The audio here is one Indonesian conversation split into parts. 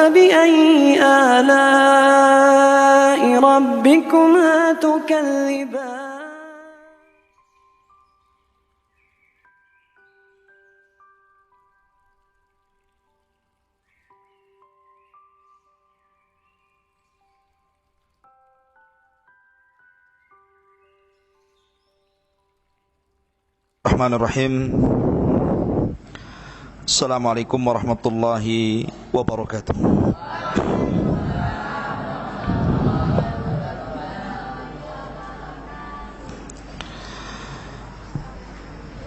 فبأي آلاء ربكما تكذبان Bismillahirrahmanirrahim. Assalamualaikum warahmatullahi wabarakatuh.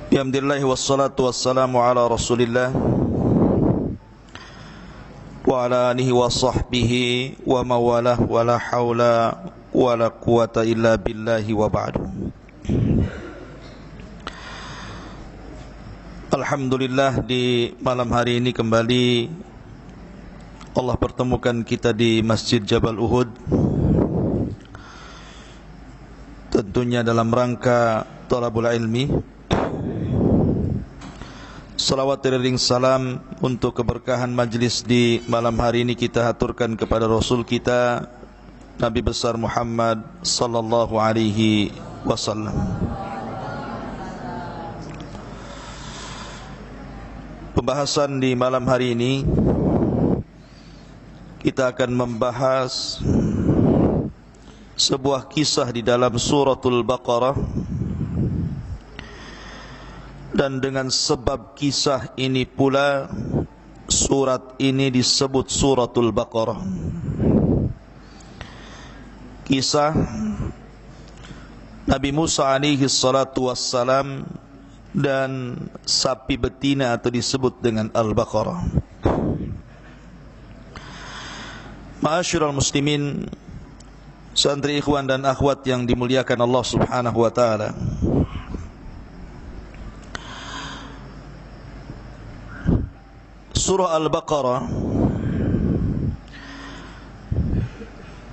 Alhamdulillah wassalatu wassalamu ala Rasulillah wa ala alihi wa sahbihi wa mawalah wa la hawla wa la quwata illa billahi wa ba'du. Alhamdulillah, di malam hari ini kembali Allah pertemukan kita di Masjid Jabal Uhud, tentunya dalam rangka thalabul ilmi. Salawat dan salam untuk keberkahan majlis di malam hari ini kita haturkan kepada Rasul kita Nabi besar Muhammad sallallahu alaihi wasallam. Pembahasan di malam hari ini kita akan membahas sebuah kisah di dalam suratul Baqarah, dan dengan sebab kisah ini pula surat ini disebut suratul Baqarah. Kisah Nabi Musa alaihi salatu wassalam dan sapi betina atau disebut dengan Al-Baqarah. Ma'asyiral muslimin, santri ikhwan dan akhwat yang dimuliakan Allah Subhanahu wa taala. Surah Al-Baqarah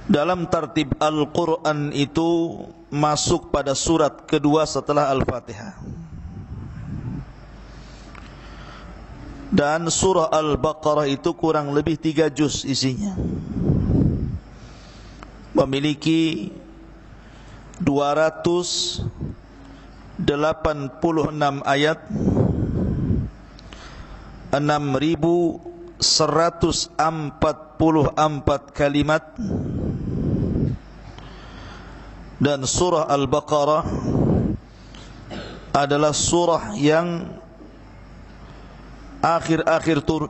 dalam tartib Al-Quran itu masuk pada surat kedua setelah Al-Fatihah. Dan surah Al-Baqarah itu kurang lebih 3 juz isinya, memiliki 286 ayat, 6.144 kalimat. Dan surah Al-Baqarah adalah surah yang akhir-akhir turun,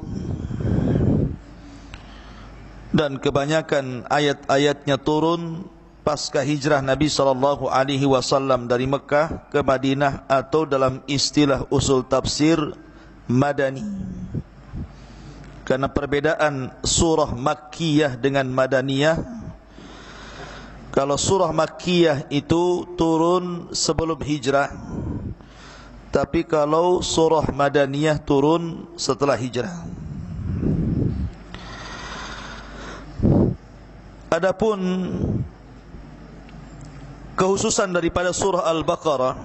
dan kebanyakan ayat-ayatnya turun pasca hijrah Nabi sallallahu alaihi wasallam dari Mekah ke Madinah, atau dalam istilah usul tafsir Madani. Karena perbedaan surah Makkiyah dengan Madaniyah, kalau surah Makkiyah itu turun sebelum hijrah, tapi kalau surah Madaniyah turun setelah hijrah. Adapun khususan daripada surah Al-Baqarah,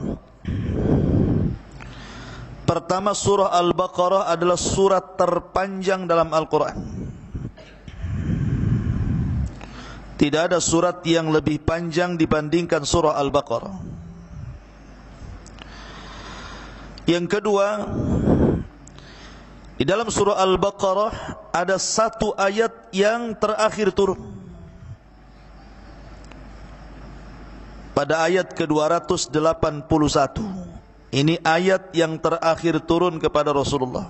pertama, surah Al-Baqarah adalah surat terpanjang dalam Al-Quran. Tidak ada surat yang lebih panjang dibandingkan surah Al-Baqarah. Yang kedua, di dalam surah Al-Baqarah ada satu ayat yang terakhir turun. Pada ayat ke-281. Ini ayat yang terakhir turun kepada Rasulullah.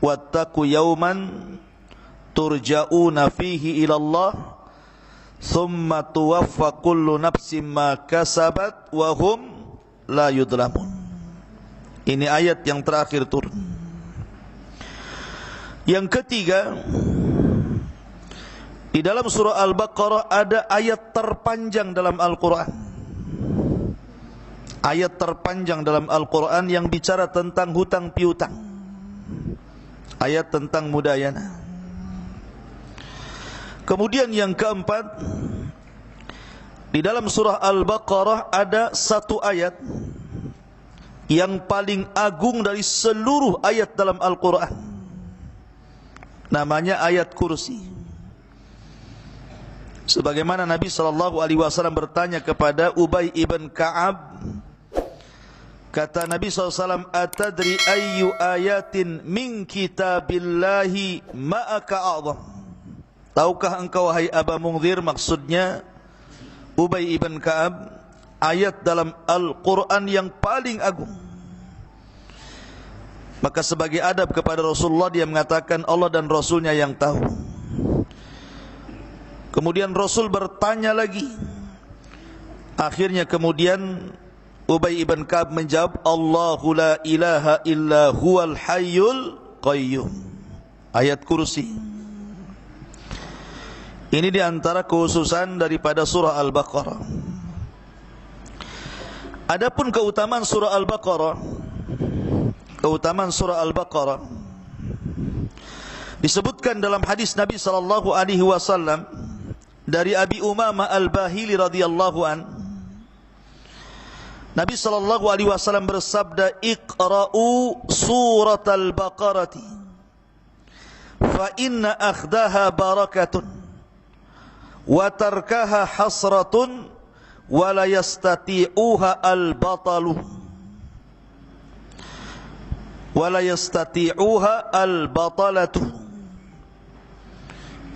Wattaqu yawman turja'una fihi ilallah thumma tuwaffa kullu nafsin ma kasabat wa hum la yudlamun. Ini ayat yang terakhir turun. Yang ketiga, di dalam surah Al-Baqarah ada ayat terpanjang dalam Al-Quran. Ayat terpanjang dalam Al-Quran yang bicara tentang hutang piutang. Ayat tentang mudayana. Kemudian yang keempat, di dalam surah Al-Baqarah ada satu ayat yang paling agung dari seluruh ayat dalam Al-Quran. namanya ayat kursi. Sebagaimana Nabi SAW bertanya kepada Ubay ibn Ka'ab, kata Nabi SAW, atadri ayyu ayatin min kitabillahi ma'aka a'zam. Tahukah engkau wahai Aba Mungzir, maksudnya Ubay ibn Ka'ab, ayat dalam Al-Quran yang paling agung. Maka sebagai adab kepada Rasulullah, dia mengatakan Allah dan Rasulnya yang tahu. Kemudian Rasul bertanya lagi. Akhirnya kemudian Ubay ibn Ka'ab menjawab, Allahu la ilaha illa huwal hayyul qayyum. Ayat kursi. Ini diantara khususan daripada surah Al-Baqarah. Adapun keutamaan surah Al-Baqarah, keutamaan surah Al-Baqarah disebutkan dalam hadis Nabi SAW dari Abi Umamah Al-Bahili radhiyallahu an. Nabi SAW bersabda, Iqra'u surat Al-Baqarati fa inna akhdaha barakatun wa tarkaha hasratun wa la yastati'uha al-batalu wa la yastati'uha al-batalatu.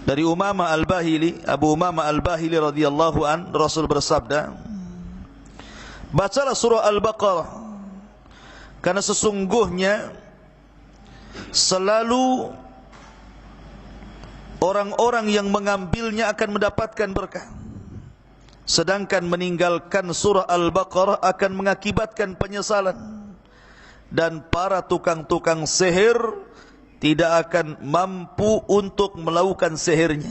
Dari Umamah Al-Bahili, Abu Umamah Al-Bahili radhiyallahu an, Rasul bersabda, bacalah surah Al-Baqarah, karena sesungguhnya selalu orang-orang yang mengambilnya akan mendapatkan berkah, sedangkan meninggalkan surah Al-Baqarah akan mengakibatkan penyesalan, dan para tukang-tukang sihir tidak akan mampu untuk melakukan sihirnya.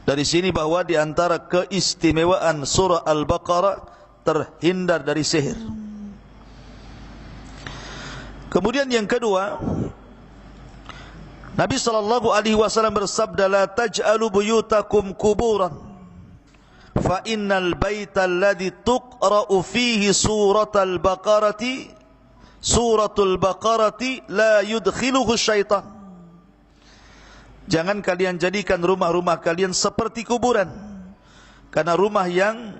Dari sini bahwa di antara keistimewaan surah Al-Baqarah terhindar dari sihir. Kemudian yang kedua, Nabi SAW bersabda, la taj'alu buyutakum kuburan fa innal baita alladhi tuqra'u fihi suratul baqarati la yudkhiluhu syaitan. Jangan kalian jadikan rumah-rumah kalian seperti kuburan, karena rumah yang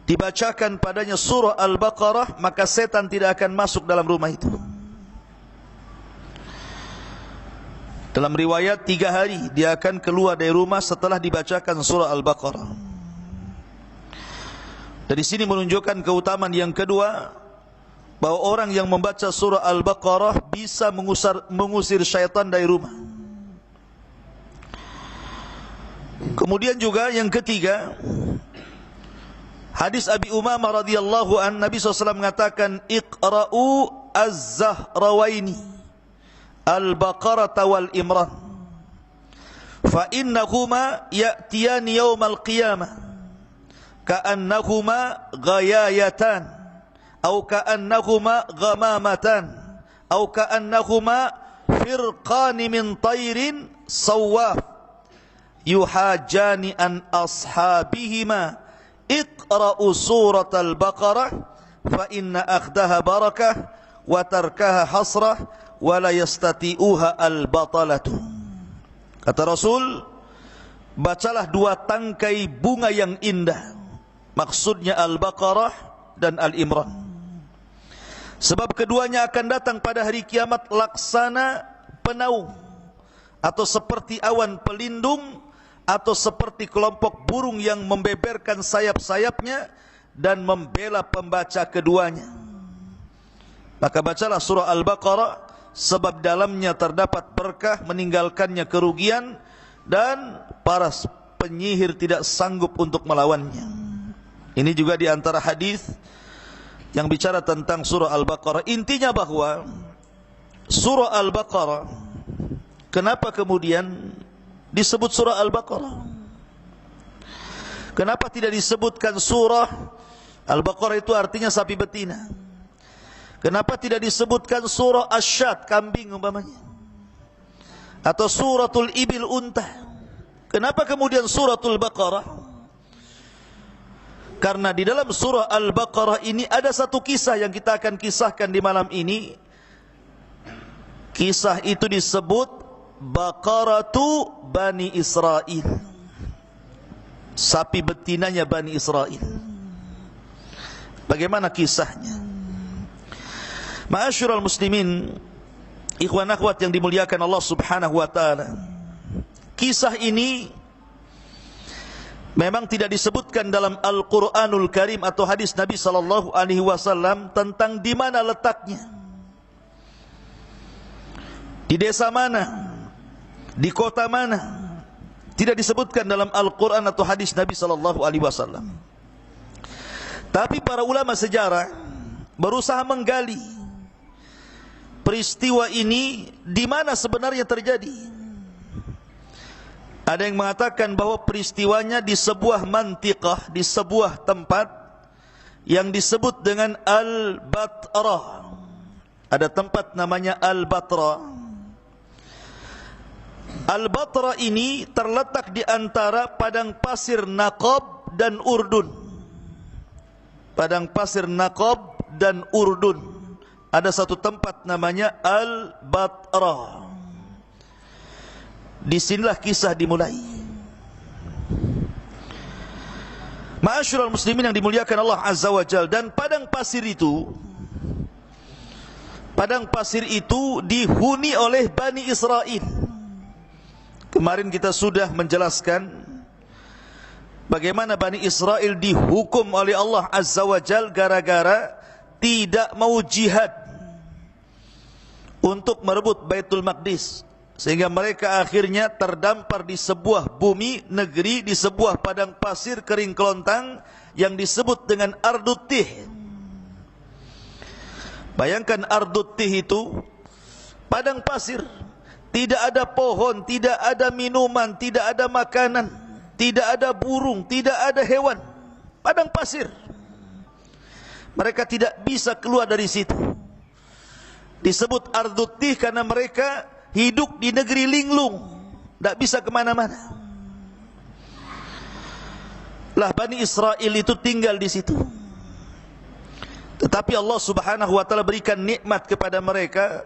dibacakan padanya surah Al-Baqarah, maka setan tidak akan masuk dalam rumah itu. Dalam riwayat 3 hari dia akan keluar dari rumah setelah dibacakan surah Al-Baqarah. Dari sini menunjukkan keutamaan yang kedua, bahwa orang yang membaca surah Al-Baqarah bisa mengusir syaitan dari rumah. Kemudian juga yang ketiga, hadis Abi Umamah radhiyallahu an, Nabi SAW mengatakan, Iqra'u az-Zahrawaini Al-Baqarah wal Imran fa innahuma ya'tiyani yawmal qiyamah ka'annahuma ghayayatan atau ka'annahuma ghamamatan atau ka'annahuma firqani min tayrin sawwaf yuhajani an ashabihima iqra'u surat al-Baqarah fa inna akhdaha barakah wa tarkaha hasrah wa la yastati'uha al-batalatu. Kata Rasul, bacalah 2 tangkai bunga yang indah, maksudnya Al-Baqarah dan Al-Imran. Sebab keduanya akan datang pada hari kiamat laksana penaung, atau seperti awan pelindung, atau seperti kelompok burung yang membeberkan sayap-sayapnya dan membela pembaca keduanya. Maka bacalah surah Al-Baqarah, sebab dalamnya terdapat berkah, meninggalkannya kerugian, dan para penyihir tidak sanggup untuk melawannya. Ini juga di antara hadis yang bicara tentang surah Al-Baqarah. Intinya bahwa surah Al-Baqarah, kenapa kemudian disebut surah Al-Baqarah? Kenapa tidak disebutkan surah Al-Baqarah? Itu artinya sapi betina. Kenapa tidak disebutkan surah Asy-Syat, kambing umpamanya, atau suratul Ibil, unta? Kenapa kemudian suratul Baqarah? Karena di dalam surah Al-Baqarah ini ada satu kisah yang kita akan kisahkan di malam ini. Kisah itu disebut baqaratu Bani Israel, sapi betinanya Bani Israel. Bagaimana kisahnya? Ma'asyiral muslimin, ikhwan akhwat yang dimuliakan Allah Subhanahu wa taala, kisah ini memang tidak disebutkan dalam Al-Qur'anul Karim atau hadis Nabi sallallahu alaihi wasallam tentang di mana letaknya, di desa mana, di kota mana. Tidak disebutkan dalam Al-Quran atau hadis Nabi sallallahu alaihi wasallam. Tapi para ulama sejarah berusaha menggali peristiwa ini di mana sebenarnya terjadi. Ada yang mengatakan bahwa peristiwanya di sebuah mantiqah, di sebuah tempat yang disebut dengan Al-Batra. Ada tempat namanya Al-Batra. Al-Batra ini terletak di antara padang pasir Naqab dan Urdun. Padang pasir Naqab dan Urdun. Ada satu tempat namanya Al-Batra. Disinilah kisah dimulai. Ma'asyiral muslimin yang dimuliakan Allah Azza wa Jalla. Dan padang pasir itu dihuni oleh Bani Israel. Kemarin kita sudah menjelaskan bagaimana Bani Israel dihukum oleh Allah Azza wa Jal gara-gara tidak mau jihad untuk merebut Baitul Maqdis, sehingga mereka akhirnya terdampar di sebuah bumi negeri, di sebuah padang pasir kering kelontang yang disebut dengan Ardut Tih. Bayangkan Ardut Tih itu padang pasir, tidak ada pohon, tidak ada minuman, tidak ada makanan, tidak ada burung, tidak ada hewan. Padang pasir. Mereka tidak bisa keluar dari situ. Disebut Ardut Tih karena mereka hidup di negeri linglung, tidak bisa kemana-mana. Lah Bani Israel itu tinggal di situ. Tetapi Allah Subhanahu wa taala berikan nikmat kepada mereka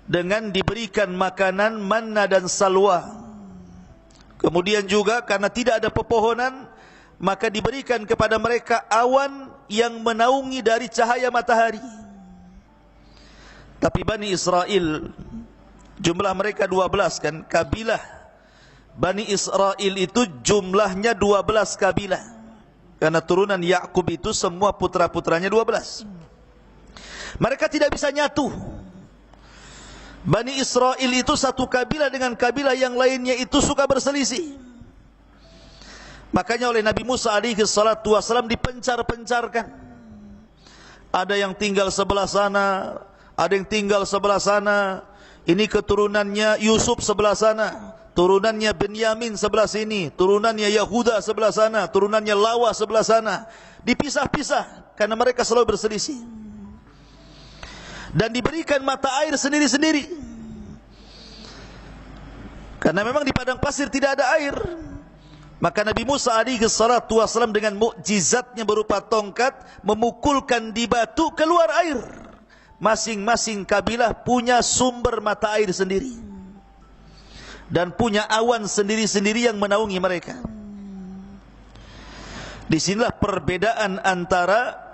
dengan diberikan makanan manna dan salwa. Kemudian juga karena tidak ada pepohonan, maka diberikan kepada mereka awan yang menaungi dari cahaya matahari. Tapi Bani Israel, jumlah mereka 12 kan, kabilah Bani Israel itu jumlahnya 12 kabilah. Karena turunan Yakub itu semua putra-putranya 12. Mereka tidak bisa nyatu. Bani Israel itu satu kabilah dengan kabilah yang lainnya itu suka berselisih. Makanya oleh Nabi Musa alaihi salatu wasallam dipencar-pencarkan. Ada yang tinggal sebelah sana, ada yang tinggal sebelah sana. Ini keturunannya Yusuf sebelah sana, turunannya Benyamin sebelah sini, turunannya Yahuda sebelah sana, turunannya Lawa sebelah sana. Dipisah-pisah karena mereka selalu berselisih. Dan diberikan mata air sendiri-sendiri. Karena memang di padang pasir tidak ada air. Maka Nabi Musa alaihi salatu wasallam dengan mukjizatnya berupa tongkat memukulkan di batu, keluar air. Masing-masing kabilah punya sumber mata air sendiri. Dan punya awan sendiri-sendiri yang menaungi mereka. Disinilah perbedaan antara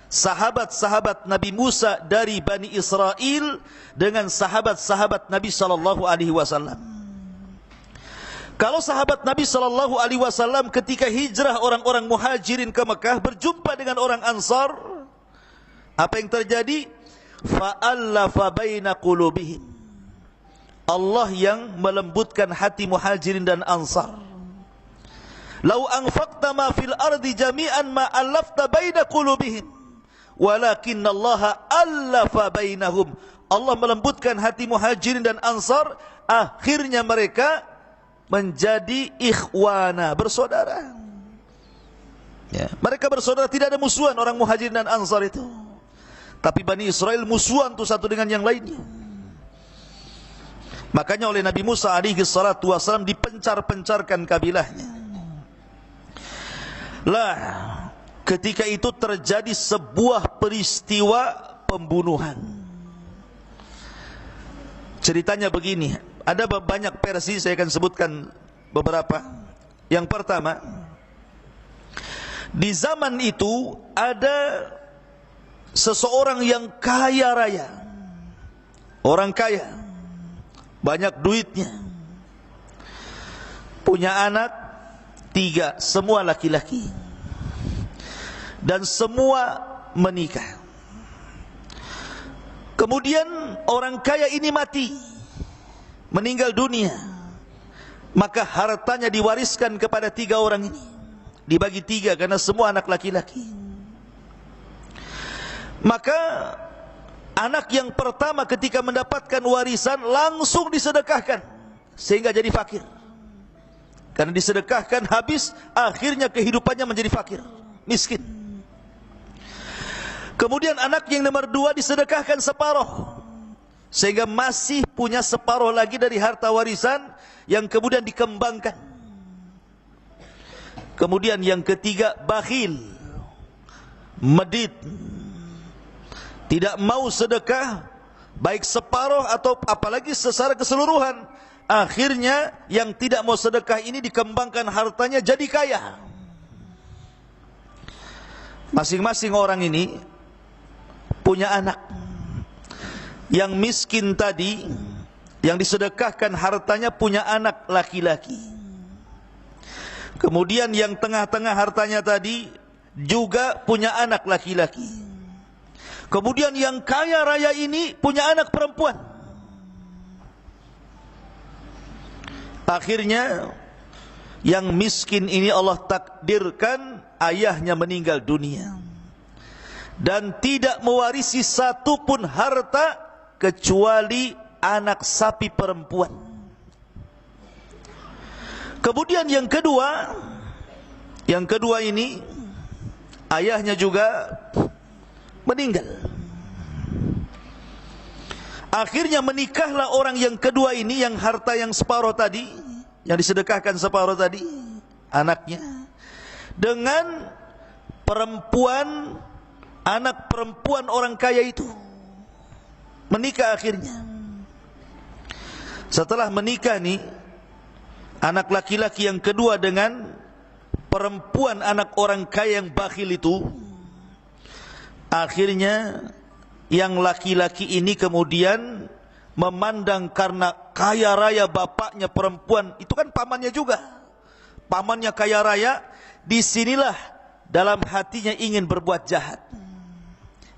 sahabat-sahabat Nabi Musa dari Bani Israel dengan sahabat-sahabat Nabi sallallahu alaihi wasallam. Kalau sahabat Nabi sallallahu alaihi wasallam ketika hijrah orang-orang Muhajirin ke Mekah berjumpa dengan orang Ansar, apa yang terjadi? Fa'allafa baina qulubihim. Allah yang melembutkan hati Muhajirin dan Ansar. Lau anfaqta ma fil ardi jami'an ma allafta baina qulubihim. Walakinallaha allafa bainahum. Allah melembutkan hati Muhajirin dan Ansar, akhirnya mereka menjadi ikhwana, bersaudara. Ya, mereka bersaudara, tidak ada musuhan orang Muhajirin dan Ansar itu. Tapi Bani Israel musuhan tuh satu dengan yang lainnya. Makanya oleh Nabi Musa alaihi salatu wasallam dipencar-pencarkan kabilahnya. Lah, ketika itu terjadi sebuah peristiwa pembunuhan. Ceritanya begini, Ada banyak versi, saya akan sebutkan beberapa. Yang pertama, di zaman itu ada seseorang yang kaya raya, orang kaya, banyak duitnya, punya anak 3, semua laki-laki, dan semua menikah. Kemudian orang kaya ini mati, meninggal dunia, maka hartanya diwariskan kepada 3 orang ini, dibagi 3 karena semua anak laki-laki. Maka anak yang pertama ketika mendapatkan warisan langsung disedekahkan sehingga jadi fakir. Karena disedekahkan habis, akhirnya kehidupannya menjadi fakir, miskin. Kemudian anak yang nomor 2 disedekahkan separuh, sehingga masih punya separuh lagi dari harta warisan yang kemudian dikembangkan. Kemudian yang ketiga bakhil, medit, tidak mau sedekah, baik separuh atau apalagi secara keseluruhan. Akhirnya yang tidak mau sedekah ini dikembangkan hartanya jadi kaya. Masing-masing orang ini punya anak. Yang miskin tadi, yang disedekahkan hartanya punya anak laki-laki. Kemudian yang tengah-tengah hartanya tadi juga punya anak laki-laki. Kemudian yang kaya raya ini punya anak perempuan. Akhirnya yang miskin ini Allah takdirkan ayahnya meninggal dunia dan tidak mewarisi satu pun harta kecuali anak sapi perempuan. Kemudian yang kedua ini ayahnya juga meninggal. Akhirnya menikahlah orang yang kedua ini, yang harta yang separuh tadi, yang disedekahkan separuh tadi, anaknya, dengan perempuan, anak perempuan orang kaya itu. Menikah akhirnya. Setelah menikah nih, anak laki-laki yang kedua dengan perempuan anak orang kaya yang bakhil itu, akhirnya yang laki-laki ini kemudian memandang karena kaya raya bapaknya perempuan, itu kan pamannya juga, pamannya kaya raya, disinilah dalam hatinya ingin berbuat jahat.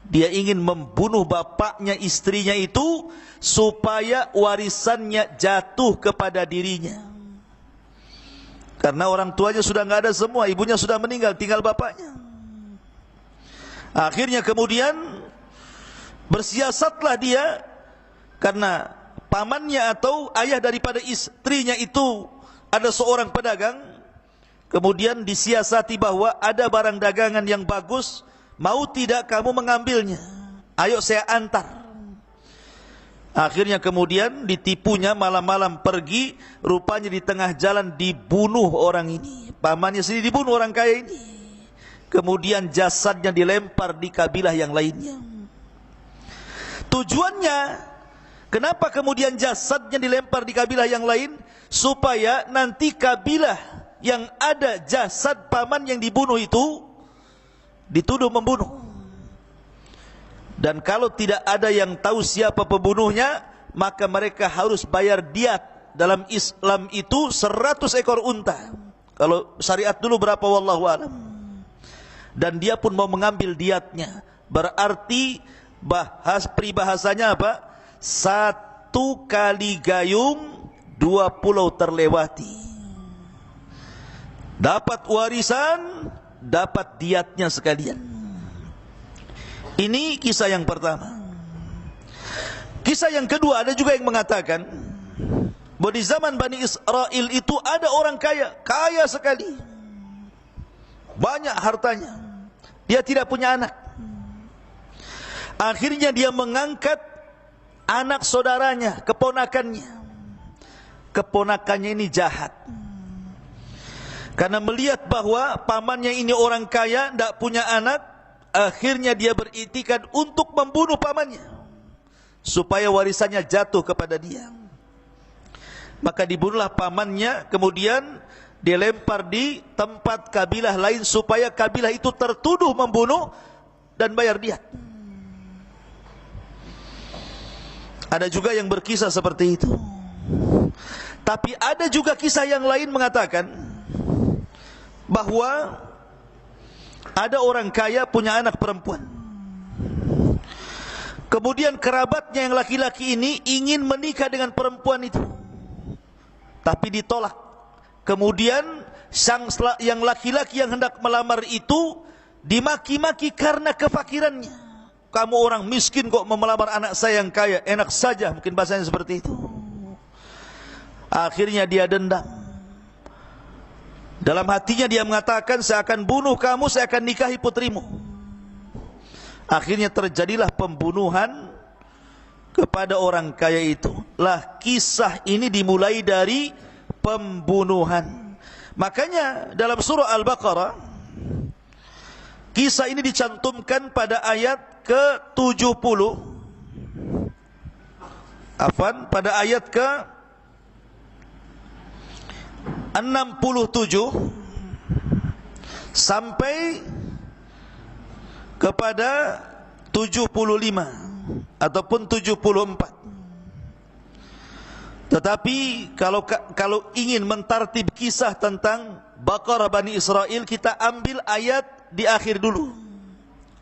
Dia ingin membunuh bapaknya istrinya itu supaya warisannya jatuh kepada dirinya. Karena orang tuanya sudah nggak ada semua, ibunya sudah meninggal, tinggal bapaknya. Akhirnya kemudian bersiasatlah dia, karena pamannya atau ayah daripada istrinya itu ada seorang pedagang. Kemudian disiasati bahwa ada barang dagangan yang bagus, mau tidak kamu mengambilnya, ayo saya antar. Akhirnya kemudian ditipunya, malam-malam pergi, rupanya di tengah jalan dibunuh orang ini, pamannya sendiri dibunuh orang kaya ini. Kemudian jasadnya dilempar di kabilah yang lainnya. Tujuannya, kenapa kemudian jasadnya dilempar di kabilah yang lain? Supaya nanti kabilah yang ada jasad paman yang dibunuh itu dituduh membunuh. Dan kalau tidak ada yang tahu siapa pembunuhnya, maka mereka harus bayar diat. Dalam Islam itu 100 ekor unta. Kalau syariat dulu berapa wallahu alam. Dan dia pun mau mengambil diatnya. Berarti peribahasanya apa? 1 kali gayung 2 pulau terlewati. Dapat warisan, dapat diatnya sekalian. Ini kisah yang pertama. Kisah yang kedua, ada juga yang mengatakan bahwa di zaman Bani Israel itu ada orang kaya, kaya sekali, banyak hartanya, dia tidak punya anak. Akhirnya dia mengangkat anak saudaranya, keponakannya. Keponakannya ini jahat, karena melihat bahwa pamannya ini orang kaya, tidak punya anak. Akhirnya dia beriktikad untuk membunuh pamannya supaya warisannya jatuh kepada dia. Maka dibunuhlah pamannya, kemudian dilempar di tempat kabilah lain supaya kabilah itu tertuduh membunuh dan bayar diat. Ada juga yang berkisah seperti itu. Tapi ada juga kisah yang lain mengatakan bahwa ada orang kaya punya anak perempuan. Kemudian kerabatnya yang laki-laki ini ingin menikah dengan perempuan itu, tapi ditolak. Kemudian yang laki-laki yang hendak melamar itu dimaki-maki karena kefakirannya. Kamu orang miskin kok melamar anak saya yang kaya, enak saja, mungkin bahasanya seperti itu. Akhirnya dia dendam. Dalam hatinya dia mengatakan, saya akan bunuh kamu, saya akan nikahi putrimu. Akhirnya terjadilah pembunuhan kepada orang kaya itu. Lah, kisah ini dimulai dari pembunuhan. Makanya dalam surah Al-Baqarah, kisah ini dicantumkan pada ayat ke-70. Pada ayat ke-67 sampai kepada 75 ataupun 74. Tetapi kalau ingin mentartib kisah tentang Baqarah Bani Israel, kita ambil ayat di akhir dulu.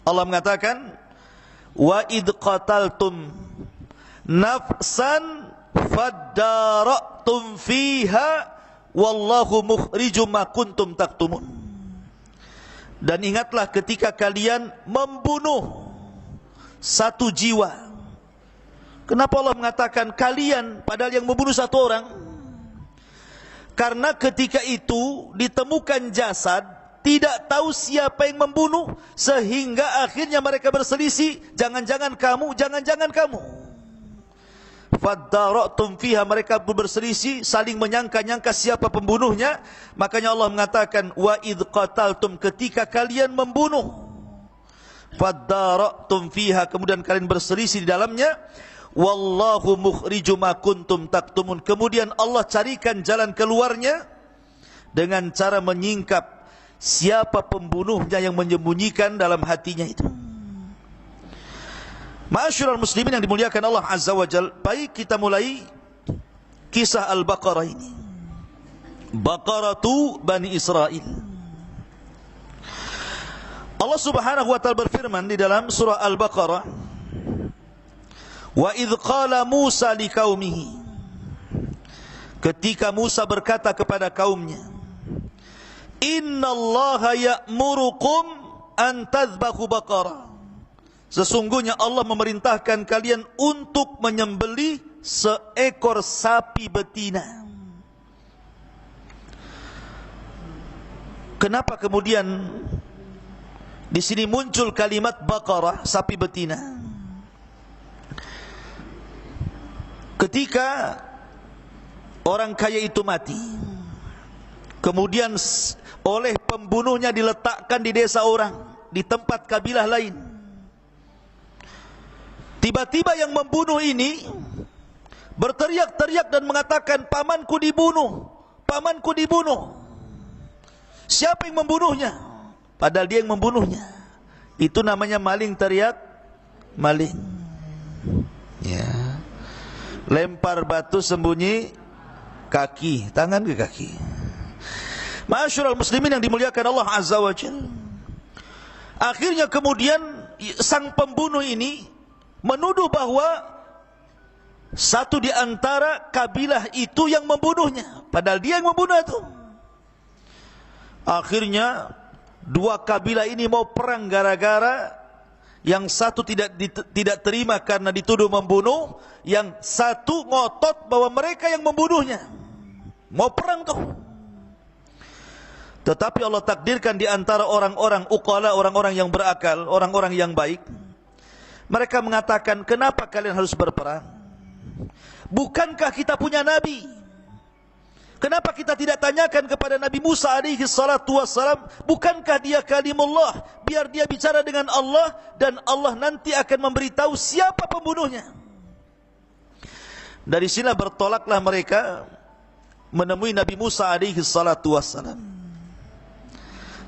Allah mengatakan, wa id qataltum nafsan fadara'tum fiha wallahu mukhrijum ma kuntum taktumun. Dan ingatlah ketika kalian membunuh satu jiwa. Kenapa Allah mengatakan kalian padahal yang membunuh satu orang? Karena ketika itu ditemukan jasad, tidak tahu siapa yang membunuh, sehingga akhirnya mereka berselisih, jangan-jangan kamu, jangan-jangan kamu. Fadara'tum fiha, mereka berselisih, saling menyangka-nyangka siapa pembunuhnya. Makanya Allah mengatakan, wa idh qataltum, ketika kalian membunuh. Fadara'tum fiha, kemudian kalian berselisih di dalamnya. Wallahu mukhrijum ma kuntum taktumun, kemudian Allah carikan jalan keluarnya dengan cara menyingkap siapa pembunuhnya yang menyembunyikan dalam hatinya itu. Ma'asyiral muslimin yang dimuliakan Allah Azza wa Jalla, baik kita mulai kisah Al-Baqarah ini. Baqaratu Bani Israel. Allah Subhanahu wa taala berfirman di dalam surah Al-Baqarah, wa idh qala Musa liqaumihi, ketika Musa berkata kepada kaumnya, innallaha ya'murukum an tadhbahu baqarah, sesungguhnya Allah memerintahkan kalian untuk menyembelih seekor sapi betina. Kenapa kemudian di sini muncul kalimat baqarah, sapi betina? Ketika orang kaya itu mati, kemudian oleh pembunuhnya diletakkan di desa orang, di tempat kabilah lain. Tiba-tiba yang membunuh ini berteriak-teriak dan mengatakan, pamanku dibunuh, pamanku dibunuh. Siapa yang membunuhnya? Padahal dia yang membunuhnya. Itu namanya maling teriak maling. Ya. Lempar batu sembunyi kaki, tangan ke kaki. Ma'asyiral muslimin yang dimuliakan Allah Azza wa Jalla. Akhirnya kemudian sang pembunuh ini menuduh bahwa satu di antara kabilah itu yang membunuhnya, padahal dia yang membunuh itu. Akhirnya dua kabilah ini mau perang gara-gara yang satu tidak terima karena dituduh membunuh, yang satu ngotot bahwa mereka yang membunuhnya. Mau perang tuh. Tetapi Allah takdirkan di antara orang-orang uqala, orang-orang yang berakal, orang-orang yang baik, mereka mengatakan, kenapa kalian harus berperang? Bukankah kita punya nabi? Kenapa kita tidak tanyakan kepada Nabi Musa alaihi salatu wassalam, bukankah dia kalimullah, biar dia bicara dengan Allah dan Allah nanti akan memberitahu siapa pembunuhnya. Dari sini bertolaklah mereka menemui Nabi Musa alaihi salatu wassalam.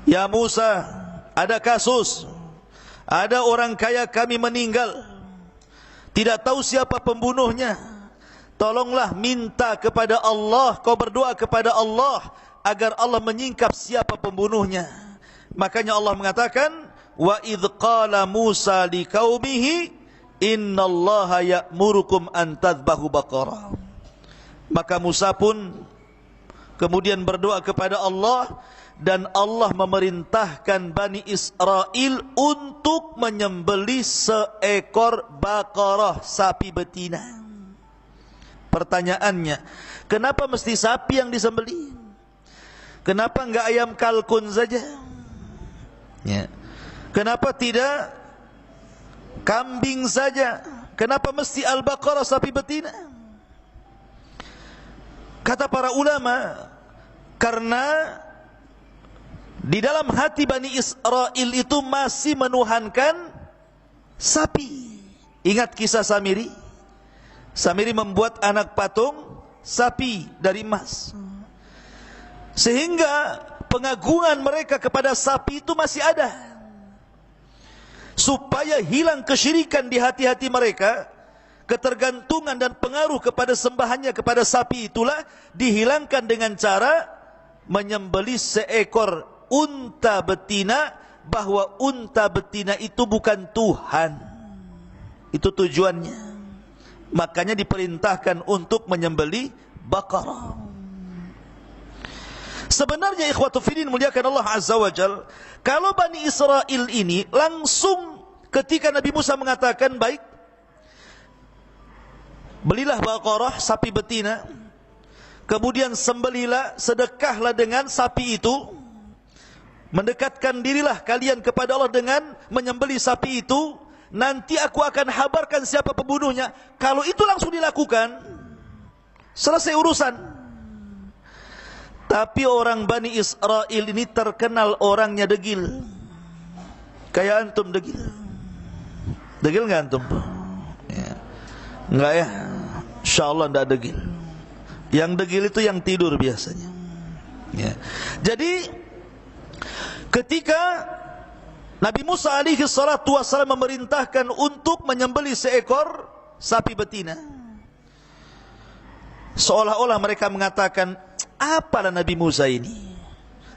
Ya Musa, ada kasus, ada orang kaya kami meninggal, tidak tahu siapa pembunuhnya. Tolonglah minta kepada Allah, kau berdoa kepada Allah agar Allah menyingkap siapa pembunuhnya. Makanya Allah mengatakan, wa idh qala Musa liqaumihi innallaha ya'murukum an tadhbahu baqarah. Maka Musa pun kemudian berdoa kepada Allah, dan Allah memerintahkan Bani Israel untuk menyembelih seekor baqarah, sapi betina. Pertanyaannya, kenapa mesti sapi yang disembelih? Kenapa enggak ayam kalkun saja? Ya. Kenapa tidak kambing saja? Kenapa mesti al-baqarah, sapi betina? Kata para ulama, karena di dalam hati Bani Israel itu masih menuhankan sapi. Ingat kisah Samiri? Samiri membuat anak patung sapi dari emas, sehingga pengagungan mereka kepada sapi itu masih ada. Supaya hilang kesyirikan di hati-hati mereka, ketergantungan dan pengaruh kepada sembahannya kepada sapi itulah dihilangkan dengan cara menyembelih seekor unta betina, bahwa unta betina itu bukan Tuhan. Itu tujuannya. Makanya diperintahkan untuk menyembelih baqarah. Sebenarnya ikhwatu fiddin muliakan Allah Azza wa Jal, kalau Bani Israel ini langsung ketika Nabi Musa mengatakan, baik, belilah baqarah, sapi betina, kemudian sembelilah, sedekahlah dengan sapi itu, mendekatkan dirilah kalian kepada Allah dengan menyembelih sapi itu, nanti aku akan habarkan siapa pembunuhnya. Kalau itu langsung dilakukan, selesai urusan. Tapi orang Bani Israel ini terkenal orangnya degil. Kayak antum degil. Degil nggak antum? Ya. Enggak ya? Insyaallah enggak degil. Yang degil itu yang tidur biasanya. Ya. Jadi ketika Nabi Musa alaihi salatu wassalam memerintahkan untuk menyembelih seekor sapi betina, seolah-olah mereka mengatakan, apalah Nabi Musa ini?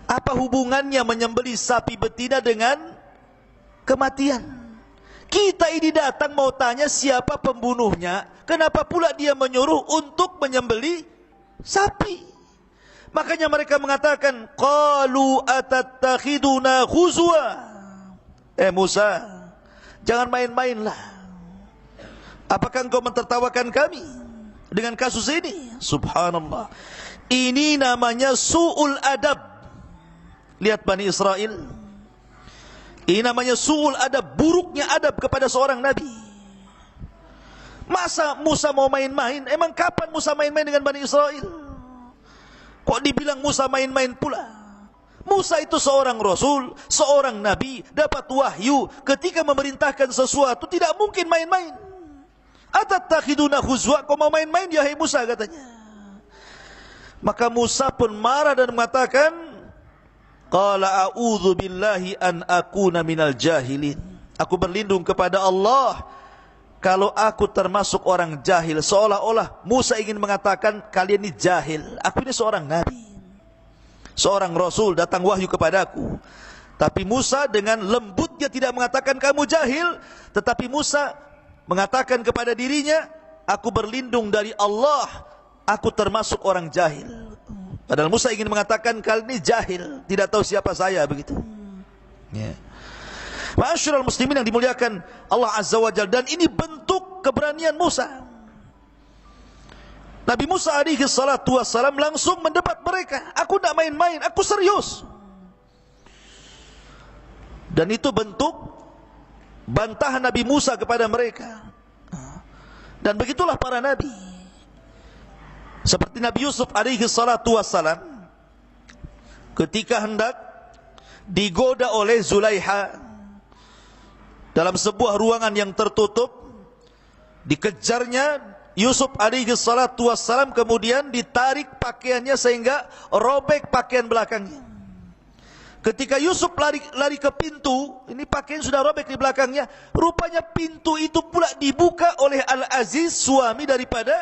Apa hubungannya menyembelih sapi betina dengan kematian? Kita ini datang mau tanya siapa pembunuhnya, kenapa pula dia menyuruh untuk menyembelih sapi? Makanya mereka mengatakan, qalu atattakhiduna khuzwa. Musa, jangan main-mainlah. Apakah engkau mentertawakan kami dengan kasus ini? Subhanallah. Ini namanya su'ul adab. Lihat Bani Israel. Ini namanya su'ul adab, buruknya adab kepada seorang nabi. Masa Musa mau main-main? Emang kapan Musa main-main dengan Bani Israel? Kok dibilang Musa main-main pula? Musa itu seorang rasul, seorang nabi, dapat wahyu. Ketika memerintahkan sesuatu tidak mungkin main-main. Atattakhiduna khuzwa, kau mau main-main ya hai Musa, katanya. Maka Musa pun marah dan mengatakan, qala a'udzu billahi an akuna minal jahilin. Aku berlindung kepada Allah kalau aku termasuk orang jahil. Seolah-olah Musa ingin mengatakan, kalian ini jahil. Aku ini seorang nabi, seorang rasul, datang wahyu kepadaku. Tapi Musa dengan lembutnya tidak mengatakan kamu jahil, tetapi Musa mengatakan kepada dirinya, aku berlindung dari Allah, aku termasuk orang jahil. Padahal Musa ingin mengatakan kalian ini jahil, tidak tahu siapa saya, begitu. Ya. Ma'asyiral muslimin yang dimuliakan Allah Azza wa Jalla, dan ini bentuk keberanian Musa. Nabi Musa alaihi salatu wassalam langsung mendebat mereka. Aku tidak main-main, aku serius. Dan itu bentuk bantahan Nabi Musa kepada mereka. Dan begitulah para nabi. Seperti Nabi Yusuf alaihi salatu wassalam, ketika hendak digoda oleh Zulaiha dalam sebuah ruangan yang tertutup, dikejarnya Yusuf alaihi salatu wassalam kemudian ditarik pakaiannya sehingga robek pakaian belakangnya. Ketika Yusuf lari ke pintu, ini pakaian sudah robek di belakangnya. Rupanya pintu itu pula dibuka oleh Al-Aziz, suami daripada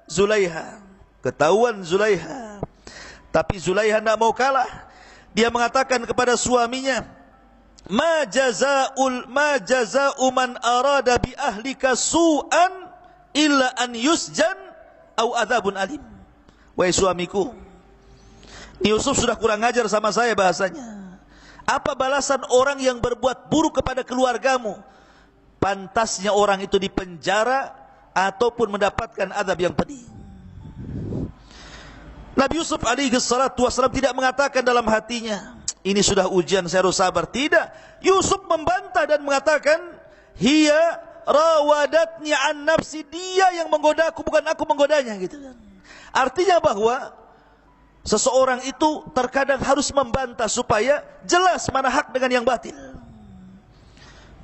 Zulaiha. Ketahuan Zulaiha. Tapi Zulaiha tidak mau kalah. Dia mengatakan kepada suaminya, ma jaza'u man arada bi ahlika su'an illa an yusjan au adzabun alim. Wahai suamiku, Yusuf sudah kurang ajar sama saya bahasanya. Apa balasan orang yang berbuat buruk kepada keluargamu? Pantasnya orang itu dipenjara ataupun mendapatkan azab yang pedih. Nabi Yusuf alaihi salatu wassalam tidak mengatakan dalam hatinya, ini sudah ujian, saya harus sabar. Tidak. Yusuf membantah dan mengatakan, hiya rawadatni an nafsi, dia yang menggodaku, bukan aku menggodanya, gitu kan. Artinya bahwa seseorang itu terkadang harus membantah supaya jelas mana hak dengan yang batil.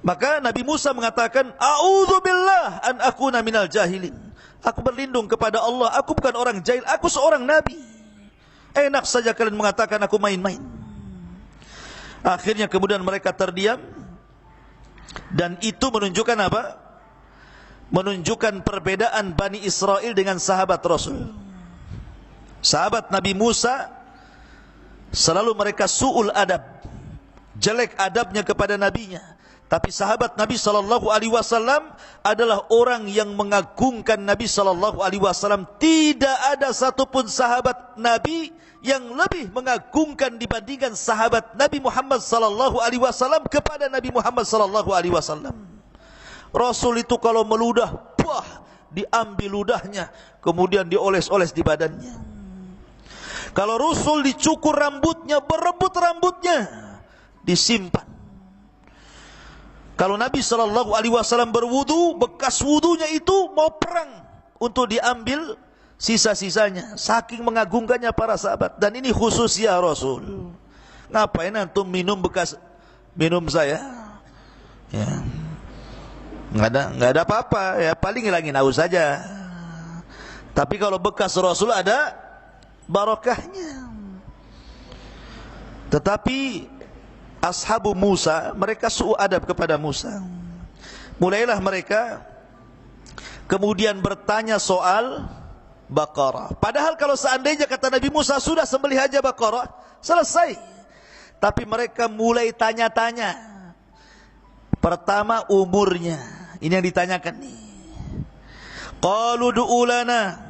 Maka Nabi Musa mengatakan, a'udzubillah an akuna minal jahilin. Aku berlindung kepada Allah, aku bukan orang jahil, aku seorang nabi. Enak saja kalian mengatakan aku main-main. Akhirnya kemudian mereka terdiam. Dan itu menunjukkan apa? Menunjukkan perbedaan Bani Israel dengan sahabat Rasul. Sahabat Nabi Musa selalu mereka su'ul adab, jelek adabnya kepada nabinya. Tapi sahabat Nabi SAW adalah orang yang mengagungkan Nabi SAW. Tidak ada satupun sahabat Nabi yang lebih mengagungkan dibandingkan sahabat Nabi Muhammad SAW kepada Nabi Muhammad SAW. Rasul itu kalau meludah, diambil ludahnya, kemudian dioles-oles di badannya. Kalau Rasul dicukur rambutnya, berebut rambutnya, disimpan. Kalau Nabi SAW berwudu, bekas wudunya itu mau perang untuk diambil sisa-sisanya. Saking mengagungkannya para sahabat. Dan ini khusus ya Rasul. Ngapain antum minum bekas minum saya? Ya, nggak ada apa-apa. Ya paling hilangin haus saja. Tapi kalau bekas Rasul ada barokahnya. Tetapi ashabu Musa, mereka su'u adab kepada Musa. Mulailah mereka kemudian bertanya soal Baqarah. Padahal kalau seandainya kata Nabi Musa sudah sembelih aja Baqarah, selesai. Tapi mereka mulai tanya-tanya. Pertama umurnya. Ini yang ditanyakan nih. Qalu du'u lana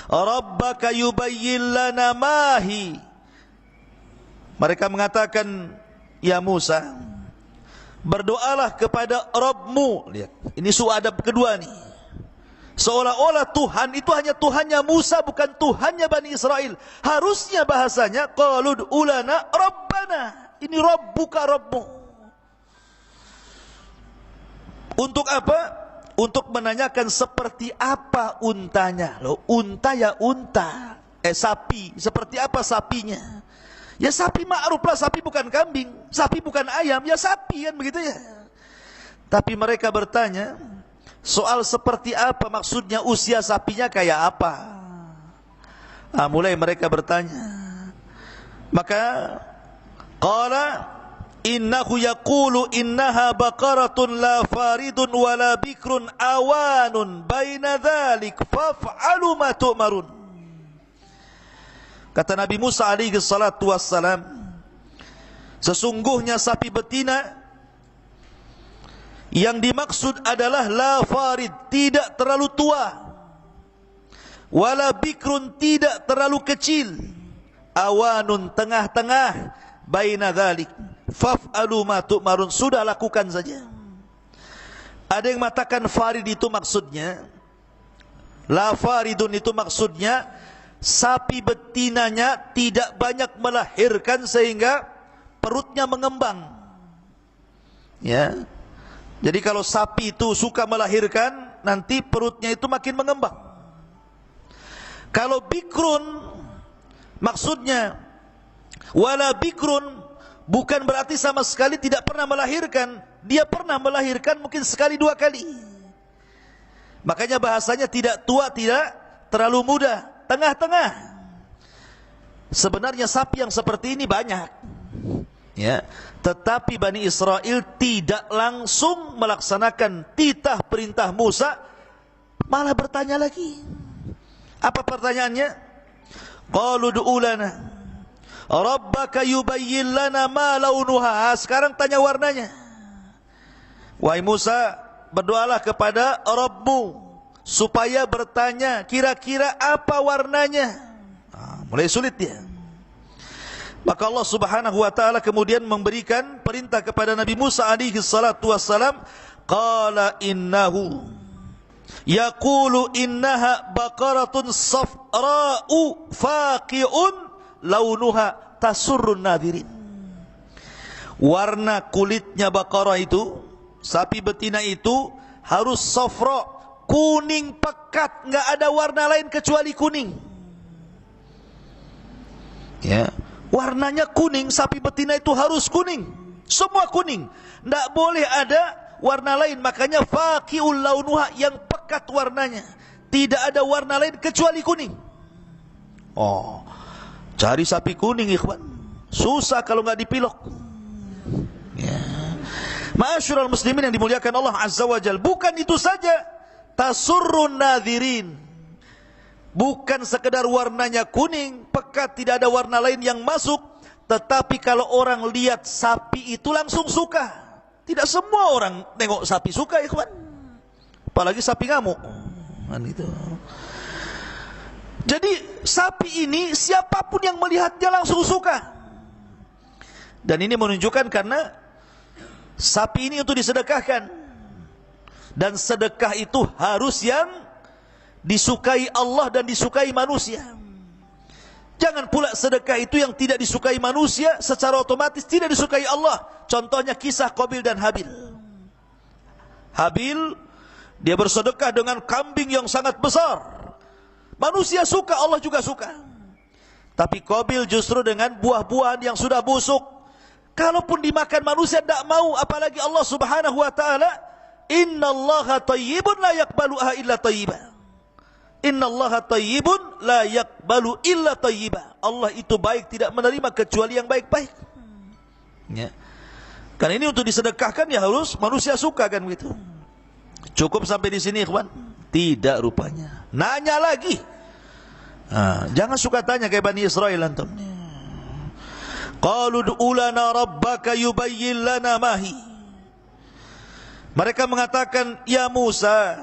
rabbaka yubayyin lana mahi. Mereka mengatakan, ya Musa, berdoalah kepada Rabbmu. Lihat, ini suadab kedua nih. Seolah-olah Tuhan itu hanya Tuhannya Musa, bukan Tuhannya Bani Israel. Harusnya bahasanya qalu ulana rabbana. Ini rabbuka, Rabbmu. Untuk apa? Untuk menanyakan seperti apa untanya. Loh, unta ya unta. Sapi, seperti apa sapinya? Ya sapi ma'ruf lah, sapi bukan kambing, sapi bukan ayam, ya sapi kan begitu ya. Tapi mereka bertanya soal seperti apa, maksudnya usia sapinya kayak apa. Mulai mereka bertanya. Maka qala innahu yaqulu innaha baqaratun la faridun wala bikrun awanun baina dhalik faf'alu ma tu'marun. Kata Nabi Musa alaihi salatu wassalam, sesungguhnya sapi betina yang dimaksud adalah la farid, tidak terlalu tua, wala bikrun, tidak terlalu kecil, awanun, tengah-tengah, baina dhalik faf'alu ma tu'marun, sudah lakukan saja. Ada yang mengatakan farid itu maksudnya, la faridun itu maksudnya sapi betinanya tidak banyak melahirkan sehingga perutnya mengembang. Ya. Jadi kalau sapi itu suka melahirkan, nanti perutnya itu makin mengembang. Kalau bikrun maksudnya wala bikrun, bukan berarti sama sekali tidak pernah melahirkan. Dia pernah melahirkan mungkin sekali dua kali. Makanya bahasanya tidak tua, tidak terlalu muda, tengah-tengah. Sebenarnya sapi yang seperti ini banyak, ya. Tetapi Bani Israel tidak langsung melaksanakan titah perintah Musa, malah bertanya lagi. Apa pertanyaannya? Qalu du'u lana rabbaka yubayyin lana ma launuha. Sekarang tanya warnanya. Wahai Musa, berdoalah kepada Rabbmu supaya bertanya kira-kira apa warnanya. Mulai sulit dia. Maka Allah Subhanahu wa taala kemudian memberikan perintah kepada Nabi Musa alaihi salatu wassalam, qala innahu yaqulu innaha baqaratun safra'u faqi'un launuha tasurrun nadirin. Warna kulitnya Baqarah itu, sapi betina itu harus safra, kuning pekat, enggak ada warna lain kecuali kuning. Ya, warnanya kuning, sapi betina itu harus kuning, semua kuning, tidak boleh ada warna lain. Makanya faqiul launuha, yang pekat warnanya, tidak ada warna lain kecuali kuning. Oh, cari sapi kuning ikhwan susah kalau nggak dipilok. Ya, ma'asyiral muslimin yang dimuliakan Allah Azza wa Jalla. Bukan itu saja, tasurrun nadhirin. Bukan sekedar warnanya kuning, pekat, tidak ada warna lain yang masuk, tetapi kalau orang lihat sapi itu langsung suka. Tidak semua orang tengok sapi suka, ikhwan. Apalagi sapi ngamuk. Gitu. Jadi sapi ini siapapun yang melihatnya langsung suka. Dan ini menunjukkan karena sapi ini untuk disedekahkan. Dan sedekah itu harus yang disukai Allah dan disukai manusia. Jangan pula sedekah itu yang tidak disukai manusia, secara otomatis tidak disukai Allah. Contohnya kisah Qabil dan Habil. Habil, dia bersedekah dengan kambing yang sangat besar. Manusia suka, Allah juga suka. Tapi Qabil justru dengan buah-buahan yang sudah busuk. Kalaupun dimakan manusia tidak mau, apalagi Allah Subhanahu wa taala, innallaha thayyibun la yaqbaluha illa thayyiban. Innallaha thayyibun la yaqbalu illa thayyiba. Allah itu baik, tidak menerima kecuali yang baik-baik. Ya. Karena ini untuk disedekahkan ya harus manusia suka kan gitu. Cukup sampai di sini ikhwan? Tidak rupanya. Nanya lagi. Jangan suka tanya kayak Bani Israel antum. Qalu du'u lana rabbaka yubayyin lana mahi. Mereka mengatakan, ya Musa,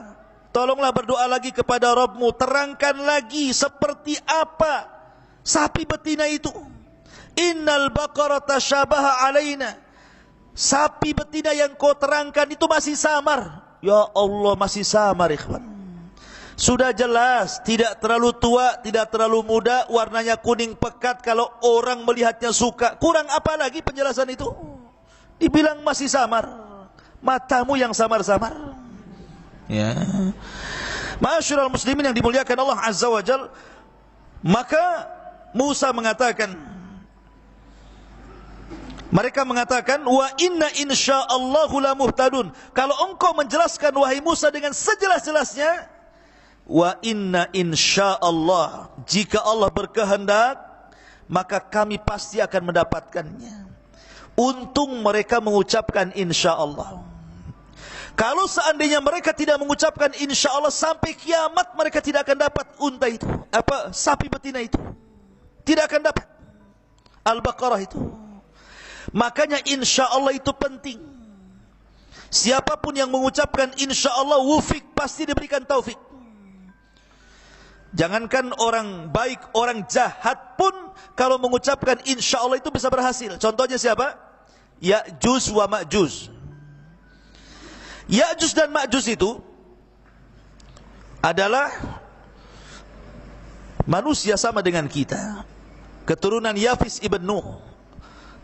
tolonglah berdoa lagi kepada Rabbmu, terangkan lagi seperti apa sapi betina itu. Innal baqarata syabaha alaina. Sapi betina yang kau terangkan itu masih samar. Ya Allah, masih samar ikhwan. Sudah jelas, tidak terlalu tua, tidak terlalu muda, warnanya kuning pekat, kalau orang melihatnya suka. Kurang apa lagi penjelasan itu? Dibilang masih samar. Matamu yang samar-samar. Ya. Ma'asyiral muslimin yang dimuliakan Allah Azza wa Jalla. Maka Musa mengatakan, mereka mengatakan, wa inna insyaallahu la muhtadun. Kalau engkau menjelaskan wahai Musa dengan sejelas-jelasnya, wa inna insyaallah, jika Allah berkehendak, maka kami pasti akan mendapatkannya. Untung mereka mengucapkan insyaallah. Kalau seandainya mereka tidak mengucapkan insyaallah, sampai kiamat mereka tidak akan dapat unta itu, sapi betina itu. Tidak akan dapat Al-Baqarah itu. Makanya insyaallah itu penting. Siapapun yang mengucapkan insyaallah wufik, pasti diberikan taufik. Jangankan orang baik, orang jahat pun kalau mengucapkan insyaallah itu bisa berhasil. Contohnya siapa? Ya'juj wa Ma'juj. Ya'juj dan Ma'juj itu adalah manusia sama dengan kita, keturunan Yafis ibn Nuh.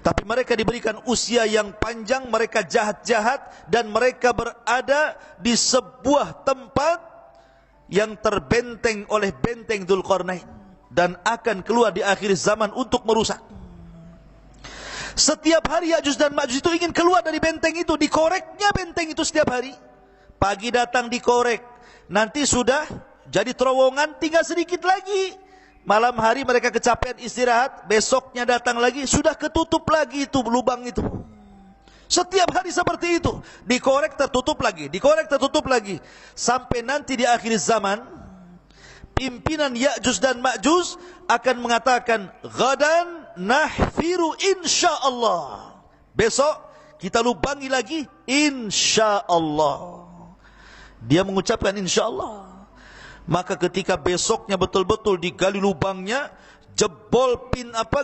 Tapi mereka diberikan usia yang panjang, mereka jahat-jahat, dan mereka berada di sebuah tempat yang terbenteng oleh benteng Dzulqarnain, dan akan keluar di akhir zaman untuk merusak. Setiap hari Ya'juj dan Ma'juj itu ingin keluar dari benteng itu, dikoreknya benteng itu setiap hari. Pagi datang dikorek, nanti sudah jadi terowongan, tinggal sedikit lagi. Malam hari mereka kecapean istirahat, besoknya datang lagi, sudah ketutup lagi itu lubang itu. Setiap hari seperti itu, dikorek tertutup lagi, dikorek tertutup lagi, sampai nanti di akhir zaman pimpinan Ya'juj dan Ma'juj akan mengatakan, "Ghadan nahfiru insyaallah." Besok kita lubangi lagi insyaallah. Dia mengucapkan insyaallah. Maka ketika besoknya betul-betul digali lubangnya, jebol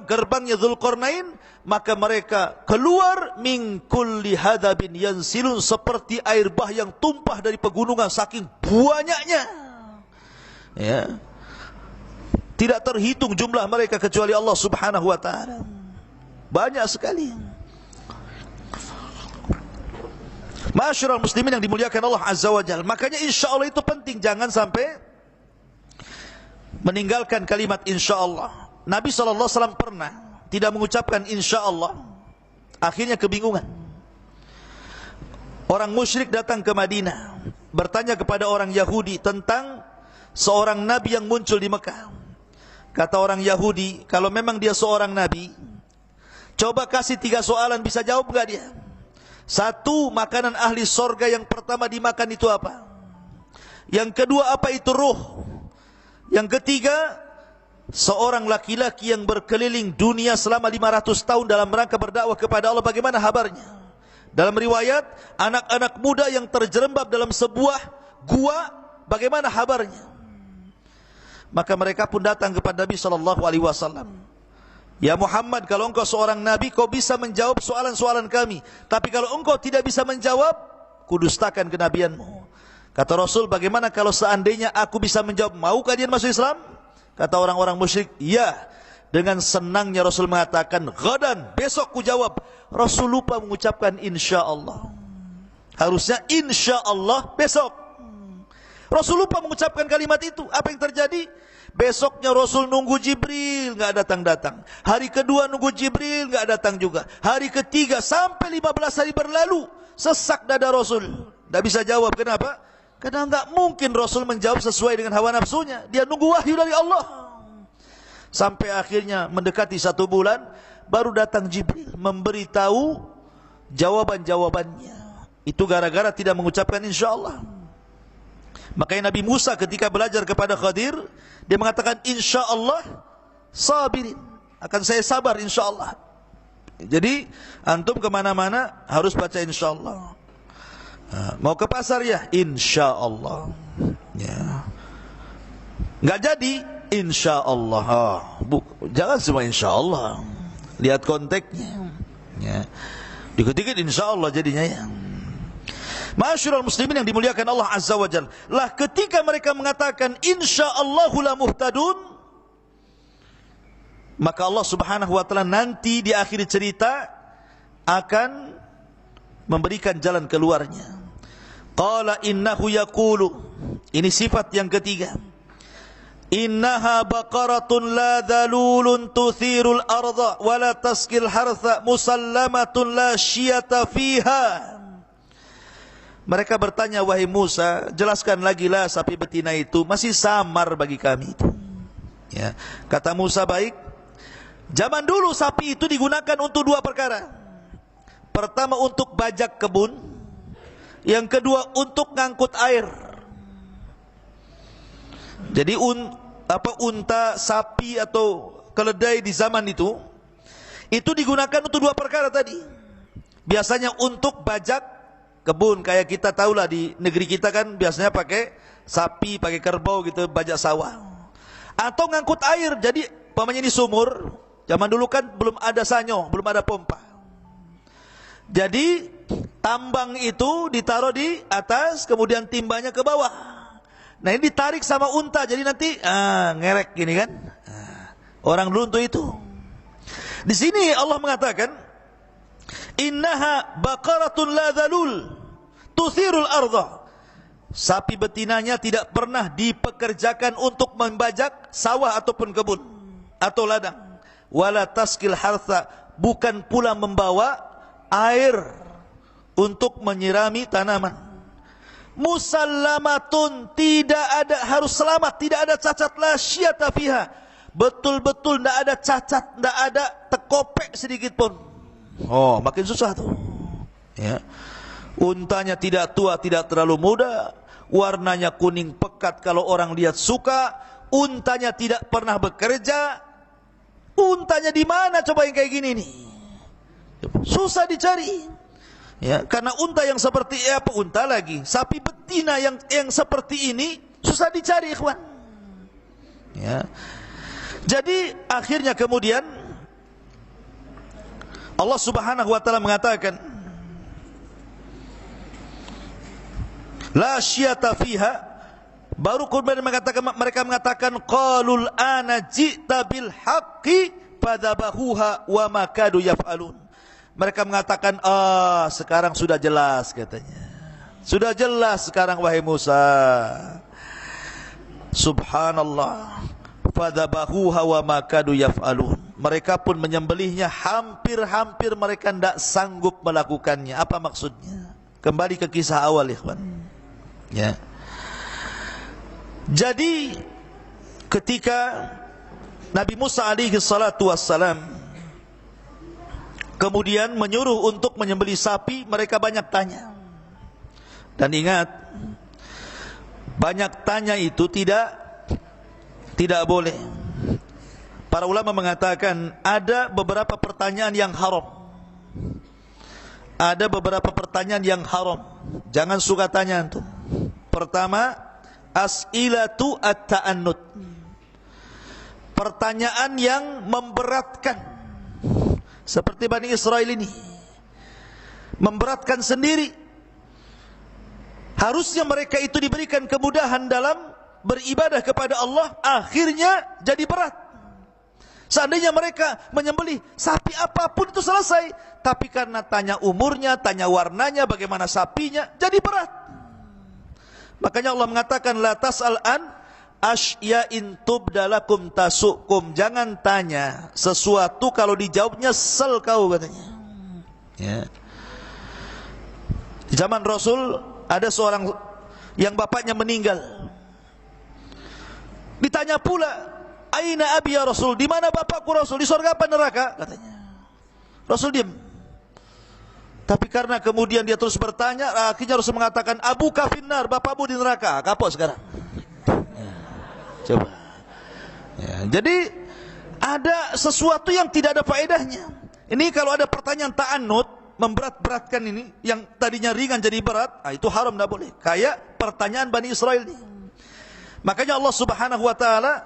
gerbangnya Dzulqarnain, maka mereka keluar min kulli hadabin yansilun, seperti air bah yang tumpah dari pegunungan saking banyaknya. Ya. Tidak terhitung jumlah mereka kecuali Allah Subhanahu wa taala. Banyak sekali. Ma'asyiral muslimin yang dimuliakan Allah Azza wa Jalla. Makanya insyaallah itu penting, jangan sampai meninggalkan kalimat insyaallah. Nabi SAW pernah tidak mengucapkan insyaallah, akhirnya kebingungan. Orang musyrik datang ke Madinah, bertanya kepada orang Yahudi tentang seorang nabi yang muncul di Mekah. Kata orang Yahudi, kalau memang dia seorang nabi, coba kasih 3 soalan, bisa jawab enggak dia? 1, makanan ahli sorga yang pertama dimakan itu apa? Yang kedua, apa itu ruh? Yang ketiga, seorang laki-laki yang berkeliling dunia selama 500 tahun dalam rangka berdakwah kepada Allah, bagaimana kabarnya? Dalam riwayat, anak-anak muda yang terjerembab dalam sebuah gua, bagaimana kabarnya? Maka mereka pun datang kepada Nabi SAW. Ya Muhammad, kalau engkau seorang nabi, kau bisa menjawab soalan-soalan kami. Tapi kalau engkau tidak bisa menjawab, kudustakan kenabianmu. Kata Rasul, bagaimana kalau seandainya aku bisa menjawab, mau kalian masuk Islam? Kata orang-orang musyrik, ya. Dengan senangnya Rasul mengatakan, ghadan, besok ku jawab. Rasul lupa mengucapkan insyaallah. Harusnya insyaallah besok. Rasul lupa mengucapkan kalimat itu. Apa yang terjadi? Besoknya Rasul nunggu Jibril, nggak datang-datang. Hari kedua nunggu Jibril, nggak datang juga. Hari ketiga sampai 15 hari berlalu, sesak dada Rasul. Nggak bisa jawab. Kenapa? Karena nggak mungkin Rasul menjawab sesuai dengan hawa nafsunya. Dia nunggu wahyu dari Allah. Sampai akhirnya mendekati 1 bulan, baru datang Jibril memberitahu jawaban-jawabannya. Itu gara-gara tidak mengucapkan insyaallah. Makanya Nabi Musa ketika belajar kepada Khadir, dia mengatakan insyaallah sabirin, akan saya sabar insyaallah. Jadi antum kemana-mana harus baca insyaallah. Mau ke pasar ya insyaallah. Ya. Nggak jadi insyaallah. Jangan semua insyaallah. Lihat konteksnya. Ya. Dikit-dikit insyaallah jadinya ya. Ma'asyiral muslimin yang dimuliakan Allah Azza wa Jalla. Lah ketika mereka mengatakan insyaallahu la muhtadun, maka Allah Subhanahu wa taala nanti di akhir cerita akan memberikan jalan keluarnya. Qala innahu yaqulu, ini sifat yang ketiga. Innaha baqaratun la dhalulun tuthirul arda wa la taskil hartha musallamatun la syiyata fiha. Mereka bertanya, wahai Musa, jelaskan lagi lah sapi betina itu, masih samar bagi kami itu. Ya. Kata Musa, baik. Zaman dulu sapi itu digunakan untuk 2 perkara. Pertama untuk bajak kebun, yang kedua untuk ngangkut air. Jadi unta, sapi atau keledai di zaman itu digunakan untuk 2 perkara tadi. Biasanya untuk bajak kebun, kayak kita tahulah di negeri kita kan biasanya pakai sapi, pakai kerbau gitu, bajak sawah. Atau ngangkut air, jadi pamannya ini sumur. Zaman dulu kan belum ada sanyo, belum ada pompa. Jadi tambang itu ditaruh di atas, kemudian timbanya ke bawah. Nah ini ditarik sama unta, jadi nanti ngerek gini kan. Orang dulu untuk itu. Di sini Allah mengatakan, innaha baqaratun la dhalul tuthirul arda. Sapi betinanya tidak pernah dipekerjakan untuk membajak sawah ataupun kebun atau ladang. Wala taskil hartha, bukan pula membawa air untuk menyirami tanaman. musallamatun, tidak ada, harus selamat, tidak ada cacat, la syiyata fiha, betul-betul tidak ada cacat, tidak ada tekopek sedikit pun. Oh, makin susah tuh. Ya. Untanya tidak tua, tidak terlalu muda, warnanya kuning pekat kalau orang lihat suka, untanya tidak pernah bekerja. Untanya di mana coba yang kayak gini nih? Susah dicari. Ya, karena unta yang seperti apa unta lagi, sapi betina yang seperti ini susah dicari, ikhwan. Ya. Jadi akhirnya kemudian Allah Subhanahu wa taala mengatakan, la syiyata fiha. Baru kemudian mereka mengatakan qalul ana ji'ta bil haqqi fadzabahuha wa ma kadu yaf'alun. Mereka mengatakan, sekarang sudah jelas katanya. Sudah jelas sekarang wahai Musa. Subhanallah. Fadzabahuha wa ma kadu yaf'alun. Mereka pun menyembelihnya, hampir-hampir mereka tidak sanggup melakukannya. Apa maksudnya? Kembali ke kisah awal, ikhwan. Ya. Jadi ketika Nabi Musa alaihi salatu wassalam kemudian menyuruh untuk menyembelih sapi, mereka banyak tanya. Dan ingat, banyak tanya itu tidak boleh. Para ulama mengatakan ada beberapa pertanyaan yang haram. Ada beberapa pertanyaan yang haram. Jangan suka tanya antum. Pertama, as'ilatu at-ta'annut. Pertanyaan yang memberatkan. Seperti Bani Israel ini. Memberatkan sendiri. Harusnya mereka itu diberikan kemudahan dalam beribadah kepada Allah, akhirnya jadi berat. Seandainya mereka menyembelih sapi apapun itu selesai, tapi karena tanya umurnya, tanya warnanya, bagaimana sapinya, jadi berat. Makanya Allah mengatakan la tas'al an asya'in tubdalakum tasukum. Jangan tanya sesuatu kalau dijawabnya sel kau, katanya. Ya. Di zaman Rasul ada seorang yang bapaknya meninggal. Ditanya pula, aina abi ya Rasul? Di mana bapakku Rasul? Di surga apa neraka? Katanya. Rasul diam. Tapi karena kemudian dia terus bertanya, akhirnya Rasul mengatakan, Abu kafinnar, bapakmu di neraka. Kapok sekarang. Ya, coba. Ya, jadi ada sesuatu yang tidak ada faedahnya. Ini kalau ada pertanyaan ta'annud, memberat-beratkan ini, yang tadinya ringan jadi berat, itu haram, tidak boleh. Kayak pertanyaan Bani Israel ini. Makanya Allah Subhanahu wa taala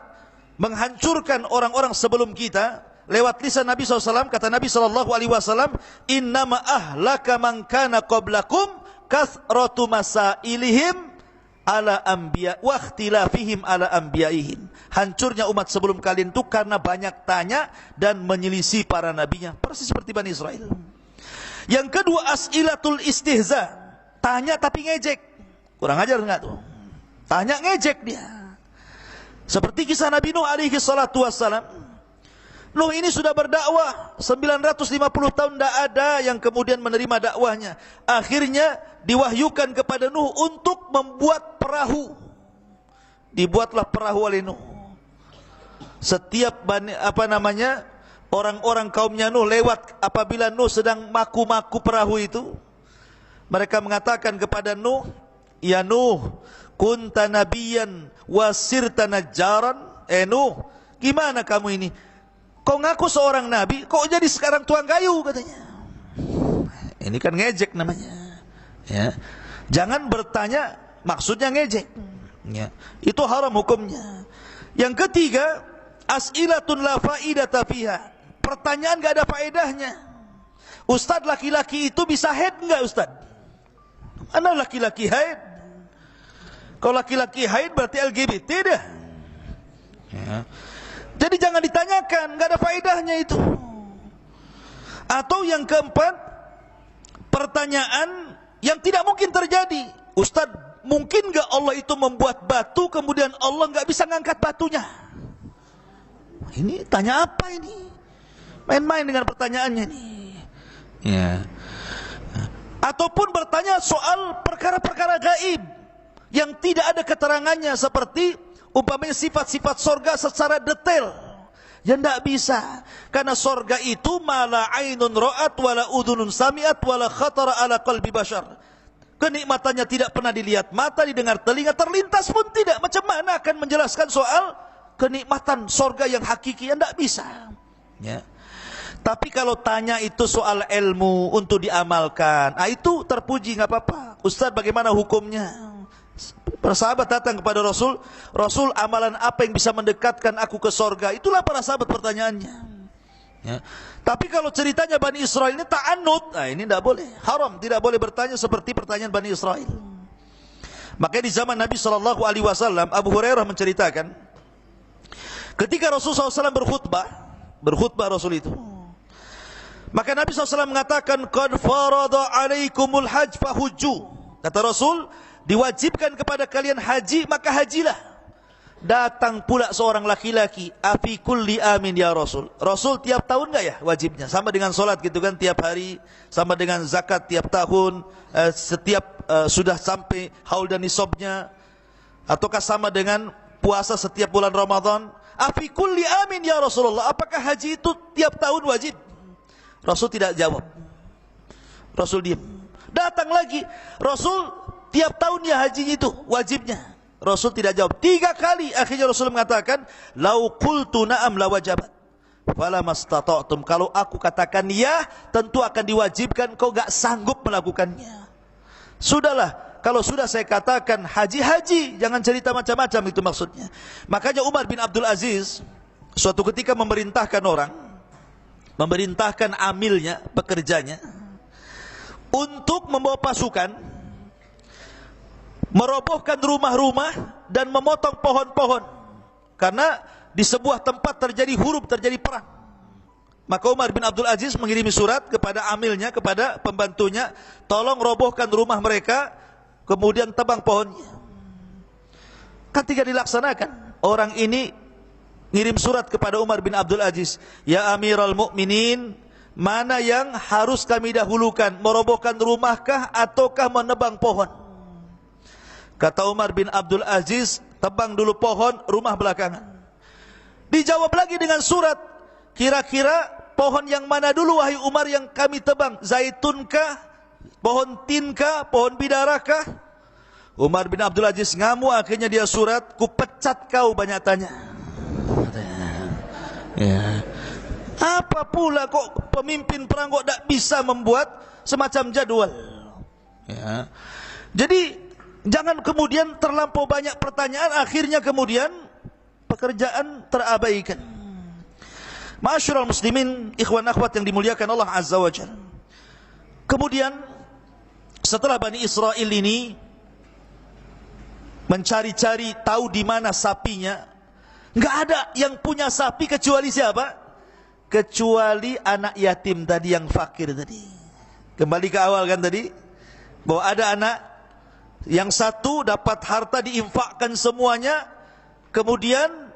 menghancurkan orang-orang sebelum kita lewat lisan Nabi SAW. Kata Nabi SAW, innama ahlaka man kana qablakum kathratu masailihim ala anbiya wa ikhtilafihim ala anbiyaihim. Hancurnya umat sebelum kalian itu karena banyak tanya dan menyelisih para nabinya, persis seperti Bani Israel. Yang kedua, as'ilatul istihza, tanya tapi ngejek. Kurang ajar enggak tuh? Tanya ngejek dia. Seperti kisah Nabi Nuh alaihi salatu wassalam. Nuh ini sudah berdakwah 950 tahun, tidak ada yang kemudian menerima dakwahnya. Akhirnya diwahyukan kepada Nuh untuk membuat perahu. Dibuatlah perahu oleh Nuh. Setiap orang-orang kaumnya Nuh lewat, apabila Nuh sedang maku-maku perahu itu, mereka mengatakan kepada Nuh, ya Nuh, kunta nabiyan wasirta najjaran. Nuh, gimana kamu ini? Kau ngaku seorang nabi, kok jadi sekarang tuang kayu, katanya. Ini kan ngejek namanya. Ya. Jangan bertanya maksudnya ngejek. Ya. Itu haram hukumnya. Yang ketiga, as'ilatun la faidata fiha. Pertanyaan enggak ada faedahnya. Ustaz, laki-laki itu bisa haid enggak, Ustaz? Mana laki-laki haid? Kalau laki-laki haid berarti LGBT dah. Ya. Jadi jangan ditanyakan, nggak ada faedahnya itu. Atau yang keempat, pertanyaan yang tidak mungkin terjadi. Ustaz, mungkin nggak Allah itu membuat batu kemudian Allah nggak bisa ngangkat batunya? Ini tanya apa ini? Main-main dengan pertanyaannya nih. Ya. Ataupun bertanya soal perkara-perkara gaib. yang tidak ada keterangannya, seperti umpamanya sifat-sifat sorga secara detail. Ya tidak bisa, karena sorga itu mala ainun ra'at wala udhunun sami'at wala khatara ala qalbi bashar. Kenikmatannya tidak pernah dilihat mata, didengar telinga, terlintas pun tidak. Macam mana akan menjelaskan soal kenikmatan sorga yang hakiki? Ya tidak bisa. Ya. Tapi kalau tanya itu soal ilmu untuk diamalkan, itu terpuji, nggak apa-apa. Ustaz, bagaimana hukumnya? Para sahabat datang kepada Rasul, Rasul, amalan apa yang bisa mendekatkan aku ke sorga? Itulah para sahabat pertanyaannya. Ya. Tapi kalau ceritanya Bani Israel ini ta'annud, ini tidak boleh, haram, tidak boleh bertanya seperti pertanyaan Bani Israel. Makanya di zaman Nabi SAW, Abu Hurairah menceritakan, ketika Rasulullah SAW berkhutbah Rasul itu, maka Nabi SAW mengatakan, qad farada alaikumul hajj fahujju. Kata Rasul, diwajibkan kepada kalian haji, maka hajilah. Datang pula seorang laki-laki, afi kulli amin ya Rasul. Rasul, tiap tahun enggak ya wajibnya? Sama dengan solat gitu kan, tiap hari. Sama dengan zakat tiap tahun, setiap sudah sampai haul dan nisabnya. Ataukah sama dengan puasa setiap bulan Ramadan? Afi kulli amin ya Rasulullah. Apakah haji itu tiap tahun wajib? Rasul tidak jawab. Rasul diam. Datang lagi, Rasul, tiap tahun ya hajinya itu wajibnya. Rasul tidak jawab. 3 kali akhirnya Rasul mengatakan, lau qultu na'am la wajabat fala mastata'tum. Kalau aku katakan ya, tentu akan diwajibkan, kau gak sanggup melakukannya. Sudahlah, kalau sudah saya katakan haji, jangan cerita macam-macam, itu maksudnya. Makanya Umar bin Abdul Aziz suatu ketika memerintahkan orang, memerintahkan amilnya, pekerjanya, untuk membawa pasukan merobohkan rumah-rumah dan memotong pohon-pohon, karena di sebuah tempat terjadi huruf, terjadi perang. Maka Umar bin Abdul Aziz mengirimi surat kepada amilnya, kepada pembantunya, tolong robohkan rumah mereka, kemudian tebang pohonnya. Ketika dilaksanakan, orang ini ngirim surat kepada Umar bin Abdul Aziz, ya Amirul Mukminin, mana yang harus kami dahulukan, merobohkan rumahkah ataukah menebang pohon? Kata Umar bin Abdul Aziz, tebang dulu pohon, rumah belakangan. Dijawab lagi dengan surat, kira-kira pohon yang mana dulu wahai Umar yang kami tebang? Zaitunkah, pohon tinkah, pohon bidarakah? Umar bin Abdul Aziz ngamuk, akhirnya dia surat, ku pecat kau banyak tanya. Ya. Apa pula kok pemimpin perang kok tak bisa membuat semacam jadwal? Ya. Jadi jangan kemudian terlampau banyak pertanyaan, akhirnya kemudian pekerjaan terabaikan. Ma'asyiral muslimin, ikhwan akhwat yang dimuliakan Allah Azza wa Jalla. Kemudian setelah Bani Israel ini mencari-cari tahu di mana sapinya, enggak ada yang punya sapi kecuali siapa? Kecuali anak yatim tadi yang fakir tadi. Kembali ke awal kan tadi, bahwa ada anak yang satu dapat harta diinfakkan semuanya, kemudian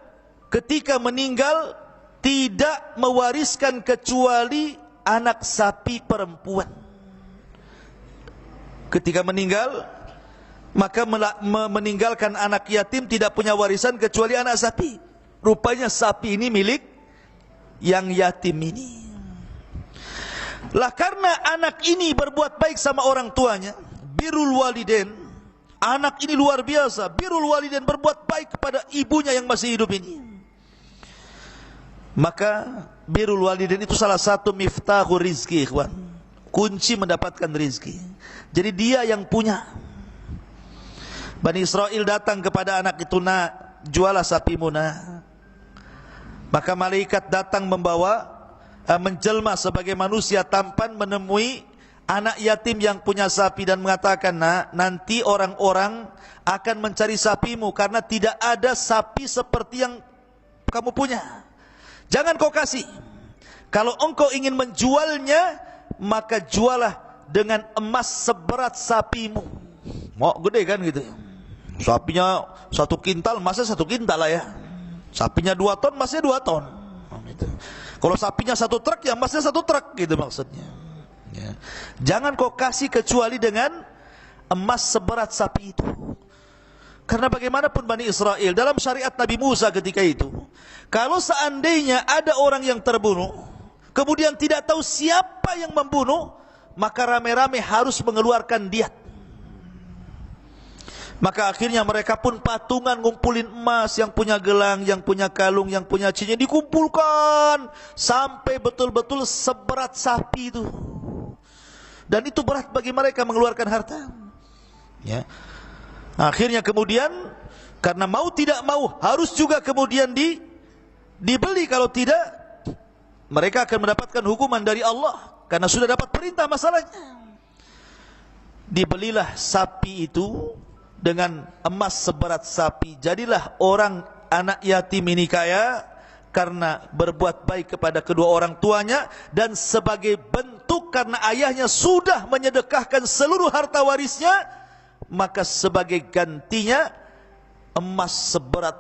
ketika meninggal tidak mewariskan kecuali anak sapi perempuan. Ketika meninggal, maka meninggalkan anak yatim tidak punya warisan kecuali anak sapi. Rupanya sapi ini milik yang yatim ini. Lah karena anak ini berbuat baik sama orang tuanya, birrul walidain, anak ini luar biasa, birrul walidain, berbuat baik kepada ibunya yang masih hidup ini. Maka birrul walidain itu salah satu miftahur rizki, ikhwan. Kunci mendapatkan rizki. Jadi dia yang punya. Bani Israel datang kepada anak itu, nak, jualah sapimu, nak. Maka malaikat datang membawa, menjelma sebagai manusia tampan, menemui anak yatim yang punya sapi dan mengatakan, nak, nanti orang-orang akan mencari sapimu karena tidak ada sapi seperti yang kamu punya. Jangan kau kasih. Kalau engkau ingin menjualnya, maka jualah dengan emas seberat sapimu. Mau gede kan gitu. Sapinya 1 kintal, emasnya 1 kintal lah ya. Sapinya 2 ton, emasnya 2 ton. Gitu. Kalau sapinya 1 truk, ya emasnya 1 truk, gitu maksudnya. Ya. Jangan kau kasih kecuali dengan emas seberat sapi itu. Karena bagaimanapun Bani Israel dalam syariat Nabi Musa ketika itu, kalau seandainya ada orang yang terbunuh, kemudian tidak tahu siapa yang membunuh, maka rame-rame harus mengeluarkan diat. Maka akhirnya mereka pun patungan ngumpulin emas, yang punya gelang, yang punya kalung, yang punya cincin, dikumpulkan sampai betul-betul seberat sapi itu. Dan itu berat bagi mereka mengeluarkan harta. Ya. Akhirnya kemudian karena mau tidak mau harus juga kemudian dibeli, kalau tidak mereka akan mendapatkan hukuman dari Allah karena sudah dapat perintah masalahnya. Dibelilah sapi itu dengan emas seberat sapi. Jadilah orang anak yatim ini kaya karena berbuat baik kepada kedua orang tuanya, dan sebagai bentuk karena ayahnya sudah menyedekahkan seluruh harta warisnya, maka sebagai gantinya emas seberat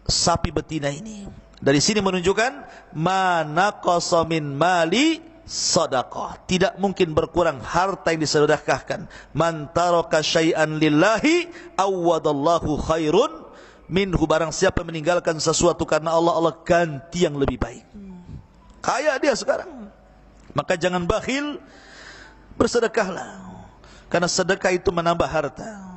sapi betina ini. Dari sini menunjukkan mana qasamin mali sedekah, tidak mungkin berkurang harta yang disedekahkan. Man taraka syai'an lillahi awadallahu khairun minhu, barang siapa meninggalkan sesuatu karena Allah, Allah ganti yang lebih baik. Kaya dia sekarang, maka jangan bakhil, bersedekahlah, karena sedekah itu menambah harta.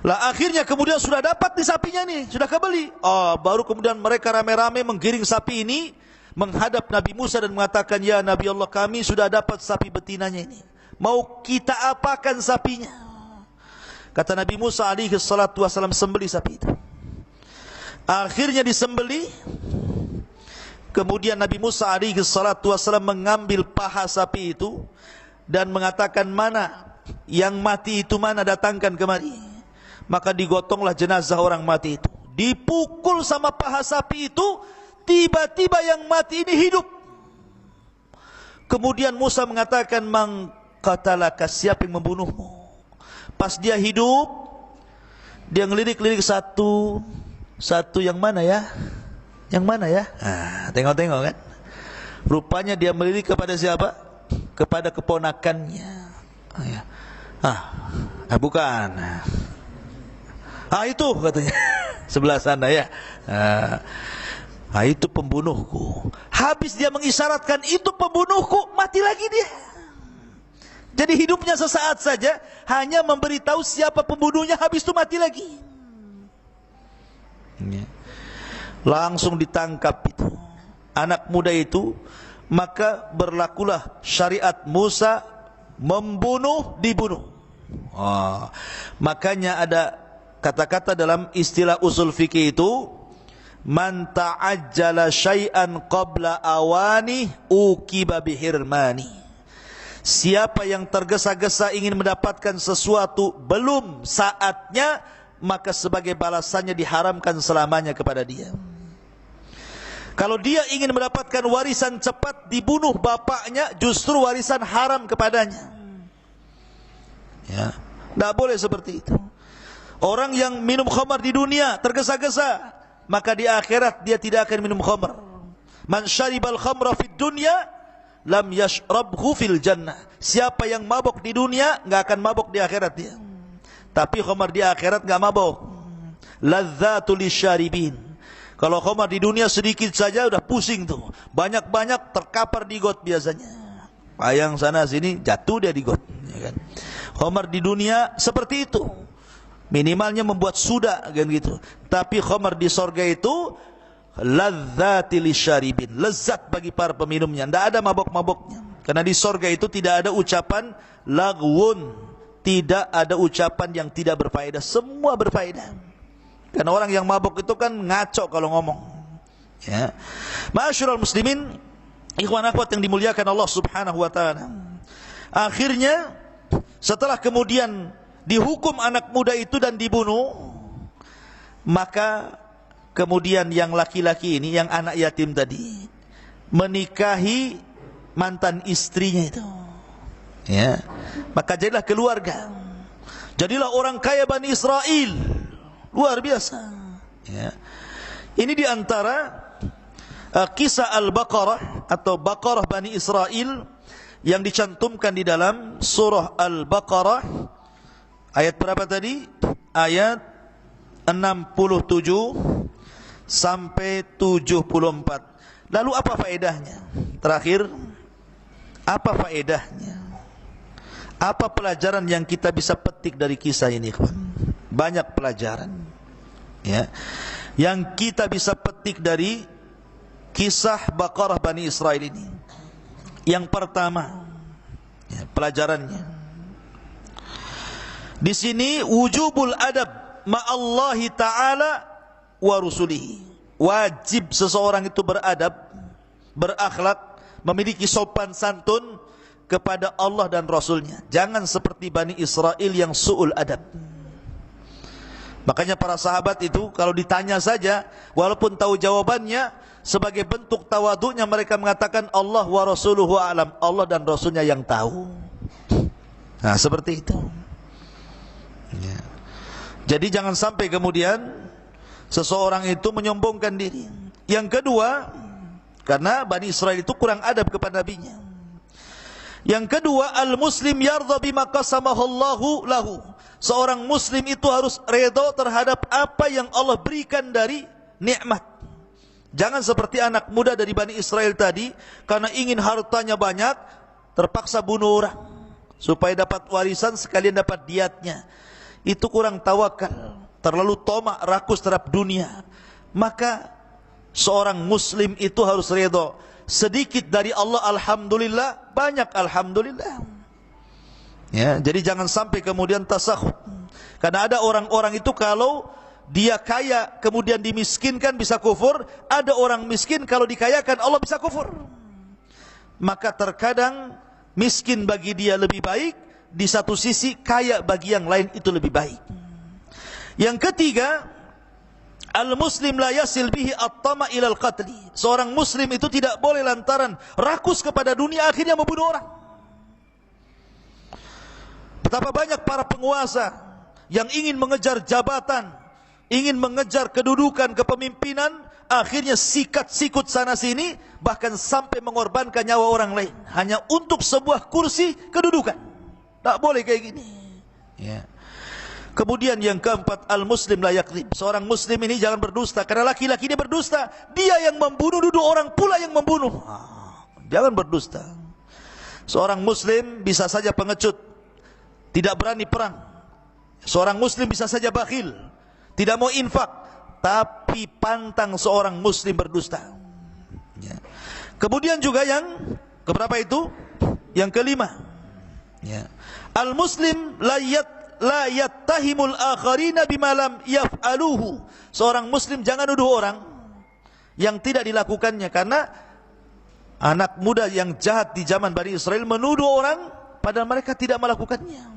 Lah akhirnya kemudian sudah dapat di sapinya nih, sudah kebeli. Baru kemudian mereka rame-rame menggiring sapi ini menghadap Nabi Musa dan mengatakan, ya Nabi Allah, kami sudah dapat sapi betinanya ini, mau kita apakan sapinya? Kata Nabi Musa alaihi salatu wasallam, sembeli sapi itu. Akhirnya disembeli. Kemudian Nabi Musa alaihi salatu wasallam mengambil paha sapi itu dan mengatakan, mana yang mati itu, mana, datangkan kemari. Maka digotonglah jenazah orang mati itu, dipukul sama paha sapi itu. Tiba-tiba yang mati ini hidup. Kemudian Musa mengatakan, man qatalaka, siapa yang membunuhmu? Pas dia hidup, dia ngelirik-lirik satu yang mana ya? Yang mana ya? Tengok-tengok kan. Rupanya dia melirik kepada siapa? Kepada keponakannya. Bukan. Itu katanya. Sebelah sana ya. Itu pembunuhku. Habis dia mengisyaratkan itu pembunuhku, mati lagi dia. Jadi hidupnya sesaat saja, hanya memberitahu siapa pembunuhnya, habis itu mati lagi. Langsung ditangkap itu anak muda itu. Maka berlakulah syariat Musa, membunuh, dibunuh. Makanya ada kata-kata dalam istilah usul fikih itu, man ta'ajjala syai'an qabla awani uqiba bihirmani. Siapa yang tergesa-gesa ingin mendapatkan sesuatu belum saatnya, maka sebagai balasannya diharamkan selamanya kepada dia. Kalau dia ingin mendapatkan warisan cepat, dibunuh bapaknya, justru warisan haram kepadanya. Ya, tidak boleh seperti itu. Orang yang minum khamar di dunia tergesa-gesa, maka di akhirat dia tidak akan minum khamr. Man syaribal khamra fid dunya lam yashrabhu fil jannah. Siapa yang mabok di dunia enggak akan mabok di akhirat dia. Tapi khamar di akhirat enggak mabok. Ladzatul lisyaribin. Kalau khamar di dunia sedikit saja udah pusing tuh. Banyak-banyak terkapar di got biasanya. Payang sana sini jatuh dia di got, ya kan. Khamar di dunia seperti itu. Minimalnya membuat sudah kan gitu. Tapi khamar di sorga itu ladzatil lisyaribin, lezat bagi para peminumnya, tidak ada mabok-maboknya. Karena di sorga itu tidak ada ucapan lagwun, tidak ada ucapan yang tidak berfaedah, semua berfaedah. Karena orang yang mabok itu kan ngaco kalau ngomong. Ya. Ma'asyiral muslimin, ikhwan akhwat yang dimuliakan Allah Subhanahu wa taala. Akhirnya setelah kemudian dihukum anak muda itu dan dibunuh, maka kemudian yang laki-laki ini, yang anak yatim tadi, menikahi mantan istrinya itu. Ya. Maka jadilah keluarga. Jadilah orang kaya Bani Israel. Luar biasa. Ya. Ini diantara kisah Al-Baqarah atau Baqarah Bani Israel yang dicantumkan di dalam surah Al-Baqarah. Ayat berapa tadi? Ayat sampai 74. Lalu apa faedahnya? Terakhir, apa faedahnya? Apa pelajaran yang kita bisa petik dari kisah ini, kawan? Banyak pelajaran, ya, yang kita bisa petik dari kisah Baqarah Bani Israel ini. Yang pertama, ya, pelajarannya di sini wujubul adab ma'allahi ta'ala wa rusulihi. Wajib seseorang itu beradab, berakhlak, memiliki sopan santun kepada Allah dan Rasulnya. Jangan seperti Bani Israel yang su'ul adab. Makanya para sahabat itu kalau ditanya saja, walaupun tahu jawabannya, sebagai bentuk tawaduknya mereka mengatakan Allah wa rasuluhu a'lam, Allah dan Rasulnya yang tahu. Nah, seperti itu, ya. Jadi jangan sampai kemudian seseorang itu menyombongkan diri. Yang kedua, karena Bani Israel itu kurang adab kepada nabinya. Yang kedua, al-muslim yardha bima qasamahu Allahu lahu. Seorang muslim itu harus redha terhadap apa yang Allah berikan dari nikmat. Jangan seperti anak muda dari Bani Israel tadi, karena ingin hartanya banyak, terpaksa bunuh orang supaya dapat warisan sekalian dapat diatnya. Itu kurang tawakal, terlalu tomak, rakus terhadap dunia. Maka seorang muslim itu harus redha. Sedikit dari Allah alhamdulillah, banyak alhamdulillah. Ya, jadi jangan sampai kemudian tasakhut. Karena ada orang-orang itu kalau dia kaya kemudian dimiskinkan bisa kufur, ada orang miskin kalau dikayakan Allah bisa kufur. Maka terkadang miskin bagi dia lebih baik, di satu sisi kaya bagi yang lain itu lebih baik. Yang ketiga, al-muslim la yasil bihi at-tama' ila al-qatli. Seorang muslim itu tidak boleh lantaran rakus kepada dunia akhirnya membunuh orang. Betapa banyak para penguasa yang ingin mengejar jabatan, ingin mengejar kedudukan kepemimpinan, akhirnya sikat-sikut sana sini, bahkan sampai mengorbankan nyawa orang lain hanya untuk sebuah kursi kedudukan. Tak boleh kayak gini, ya. Kemudian yang keempat, al-muslim la yakdzib. Seorang muslim ini jangan berdusta, karena laki-laki ini berdusta, dia yang membunuh, duduk orang pula yang membunuh. Jangan berdusta. Seorang muslim bisa saja pengecut, tidak berani perang. Seorang muslim bisa saja bakhil, tidak mau infak, tapi pantang seorang muslim berdusta, ya. Kemudian juga yang keberapa itu? Yang kelima, ya. Al-muslim la yattahimul akharina bima lam yaf'aluhu. Seorang muslim jangan nuduh orang yang tidak dilakukannya, karena anak muda yang jahat di zaman Bani Israel menuduh orang padahal mereka tidak melakukannya.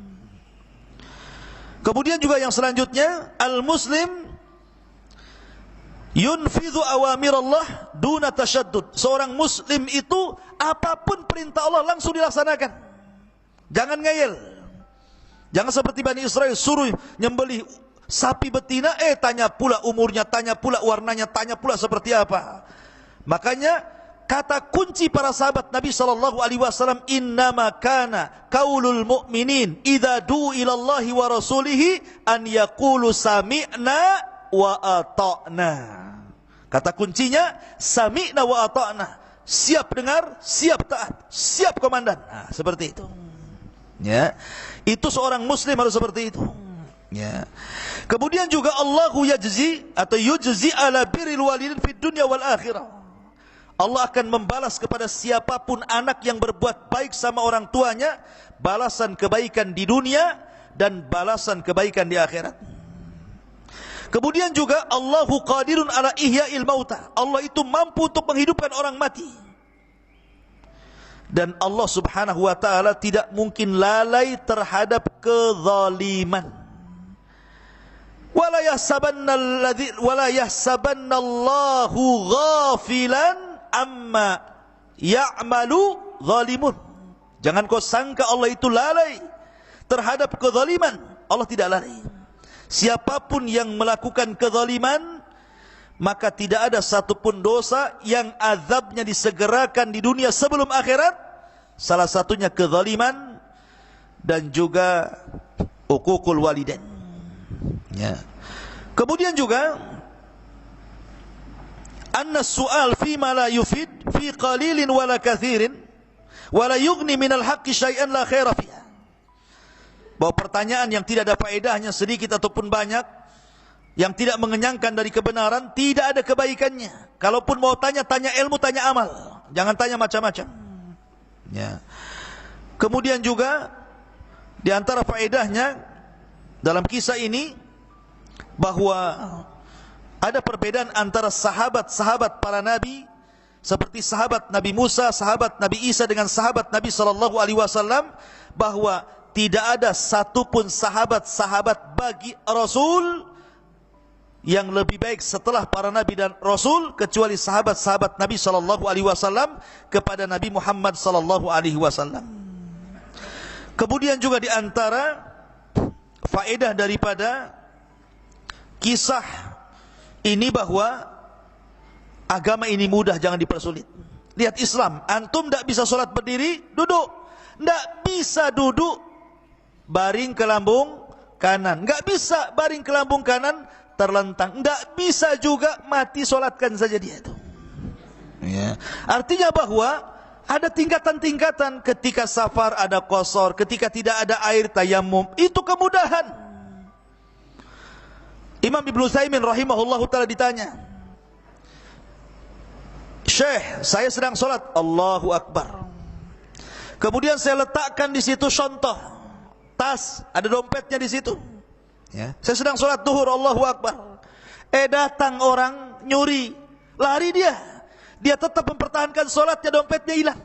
Kemudian juga yang selanjutnya, al-muslim yunfidhu awamir Allah duna tashaddud. Seorang muslim itu apapun perintah Allah langsung dilaksanakan. Jangan ngeyel. Jangan seperti Bani Israel suruh nyembelih sapi betina, tanya pula umurnya, tanya pula warnanya, tanya pula seperti apa. Makanya kata kunci para sahabat Nabi SAW, innama kana qaulul mu'minin idza du'u ilallahi wa rasulihi an yaqulu sami'na wa ata'na. Kata kuncinya sami'na wa ata'na. Siap dengar, siap taat, siap komandan. Nah, seperti itu. Ya. Itu seorang muslim harus seperti itu. Ya. Kemudian juga Allahu yajzi atau yujzi ala birril walidain fid dunya wal akhirah. Allah akan membalas kepada siapapun anak yang berbuat baik sama orang tuanya, balasan kebaikan di dunia dan balasan kebaikan di akhirat. Kemudian juga Allahu qadirun ala ihya'il mauta. Allah itu mampu untuk menghidupkan orang mati. Dan Allah Subhanahu wa taala tidak mungkin lalai terhadap kezaliman. Wala yahsabanna Allahu ghafilan amma ya'malu zalimun. Jangan kau sangka Allah itu lalai terhadap kezaliman. Allah tidak lalai. Siapapun yang melakukan kezaliman, maka tidak ada satupun dosa yang azabnya disegerakan di dunia sebelum akhirat. Salah satunya kezaliman dan juga uququl walidain, ya. Kemudian juga anna su'al fi ma la yufid fi qalilin wala kathirin wala yughni minal haqqi syai'an la khaira fiha. Bahwa pertanyaan yang tidak ada faedahnya sedikit ataupun banyak, yang tidak mengenyangkan dari kebenaran, tidak ada kebaikannya. Kalaupun mau tanya, tanya ilmu, tanya amal. Jangan tanya macam-macam. Ya. Kemudian juga di antara faedahnya dalam kisah ini bahwa ada perbedaan antara sahabat-sahabat para nabi, seperti sahabat Nabi Musa, sahabat Nabi Isa dengan sahabat Nabi sallallahu alaihi wasallam, bahwa tidak ada satupun sahabat-sahabat bagi Rasul yang lebih baik setelah para nabi dan Rasul, kecuali sahabat-sahabat Nabi sallallahu alaihi wasallam kepada Nabi Muhammad sallallahu alaihi wasallam. Kemudian juga di antara faedah daripada kisah ini bahwa agama ini mudah, jangan dipersulit. Lihat Islam, antum tidak bisa sholat berdiri, duduk. Tidak bisa duduk baring ke lambung kanan, nggak bisa baring ke lambung kanan terlentang, nggak bisa juga mati, sholatkan saja dia itu. Ya. Artinya bahwa ada tingkatan-tingkatan. Ketika safar ada qasar, ketika tidak ada air tayamum, itu kemudahan. Imam Ibnu Utsaimin rahimahullahu taala ditanya, Syekh, saya sedang sholat, Allahu Akbar. Kemudian saya letakkan di situ contoh tas, ada dompetnya di situ. Ya. Saya sedang sholat duhur, Allahu Akbar. Datang orang nyuri, lari dia. Dia tetap mempertahankan sholatnya, dompetnya hilang.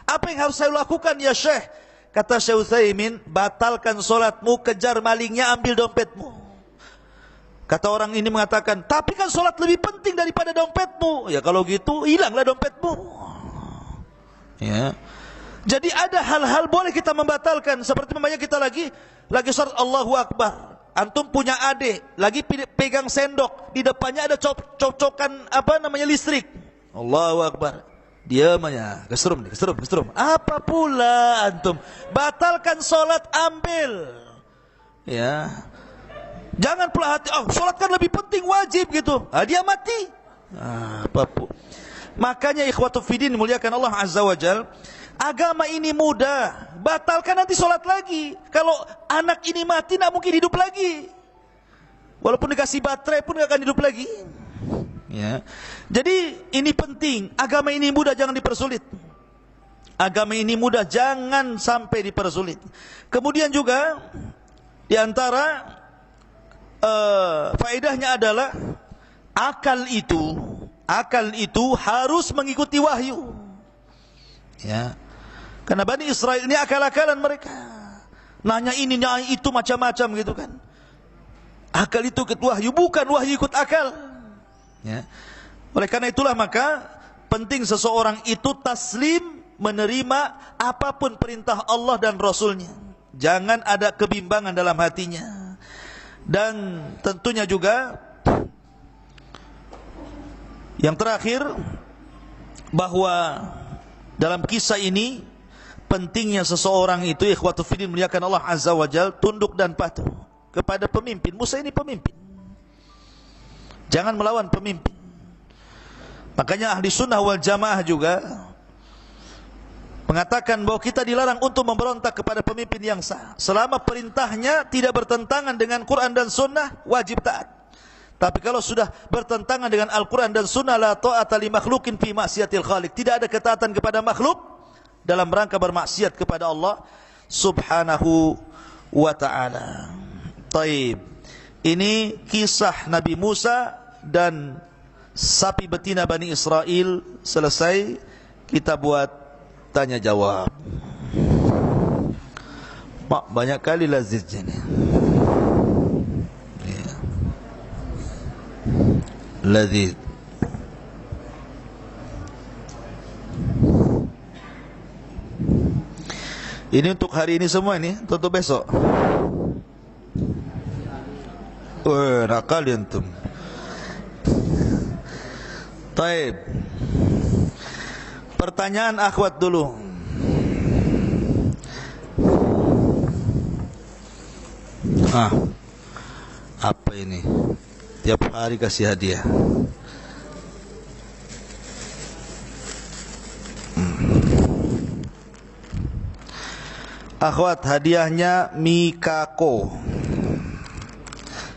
Apa yang harus saya lakukan ya Syekh? Kata Syekh Utsaimin, batalkan sholatmu, kejar malingnya, ambil dompetmu. Kata orang ini mengatakan, tapi kan sholat lebih penting daripada dompetmu. Ya kalau gitu, hilanglah dompetmu. Ya. Jadi ada hal-hal boleh kita membatalkan. Seperti memangnya kita lagi sholat Allahu Akbar. Antum punya adik, lagi pegang sendok, di depannya ada cocokan listrik. Allahu Akbar. Diam aja, keserum. Apa pula antum? Batalkan sholat, ambil. Ya. Jangan pula hati, sholat kan lebih penting, wajib gitu. Dia mati. Apa pun. Makanya ikhwatu fiddin muliakan Allah Azza wa Jal, agama ini mudah. Batalkan nanti sholat lagi. Kalau anak ini mati, tidak mungkin hidup lagi. Walaupun dikasih baterai pun tidak akan hidup lagi. Ya. Jadi ini penting. Agama ini mudah, jangan dipersulit. Agama ini mudah, jangan sampai dipersulit. Kemudian juga di antara faedahnya adalah akal itu harus mengikuti wahyu. Ya. Karena Bani Israel ini akal-akalan mereka. Nanya ini, nanya itu, macam-macam gitu kan. Akal itu ikut wahyu, bukan wahyu ikut akal. Ya. Oleh karena itulah maka penting seseorang itu taslim, menerima apapun perintah Allah dan Rasulnya. Jangan ada kebimbangan dalam hatinya. Dan tentunya juga yang terakhir, bahwa dalam kisah ini pentingnya seseorang itu, ikhwatu fiddin muliakan Allah Azza wa Jal, tunduk dan patuh kepada pemimpin. Musa ini pemimpin, jangan melawan pemimpin. Makanya ahli sunnah wal jamaah juga mengatakan bahwa kita dilarang untuk memberontak kepada pemimpin yang sah. Selama perintahnya tidak bertentangan dengan Quran dan sunnah, wajib taat. Tapi kalau sudah bertentangan dengan Al-Quran dan sunnah, la ta'ata li makhlukin fi maksiatil khaliq. Tidak ada ketaatan kepada makhluk dalam rangka bermaksiat kepada Allah subhanahu wa ta'ala. Taib. Ini kisah Nabi Musa dan sapi betina Bani Israel selesai. Kita buat tanya jawab. Mak, banyak kali laziznya ni. Ya. Laziz. Ini untuk hari ini semua ini, tutup besok. Nakal antum. Taib. Pertanyaan akhwat dulu. Apa ini? tiap hari kasih hadiah. Akhwat, hadiahnya Mikako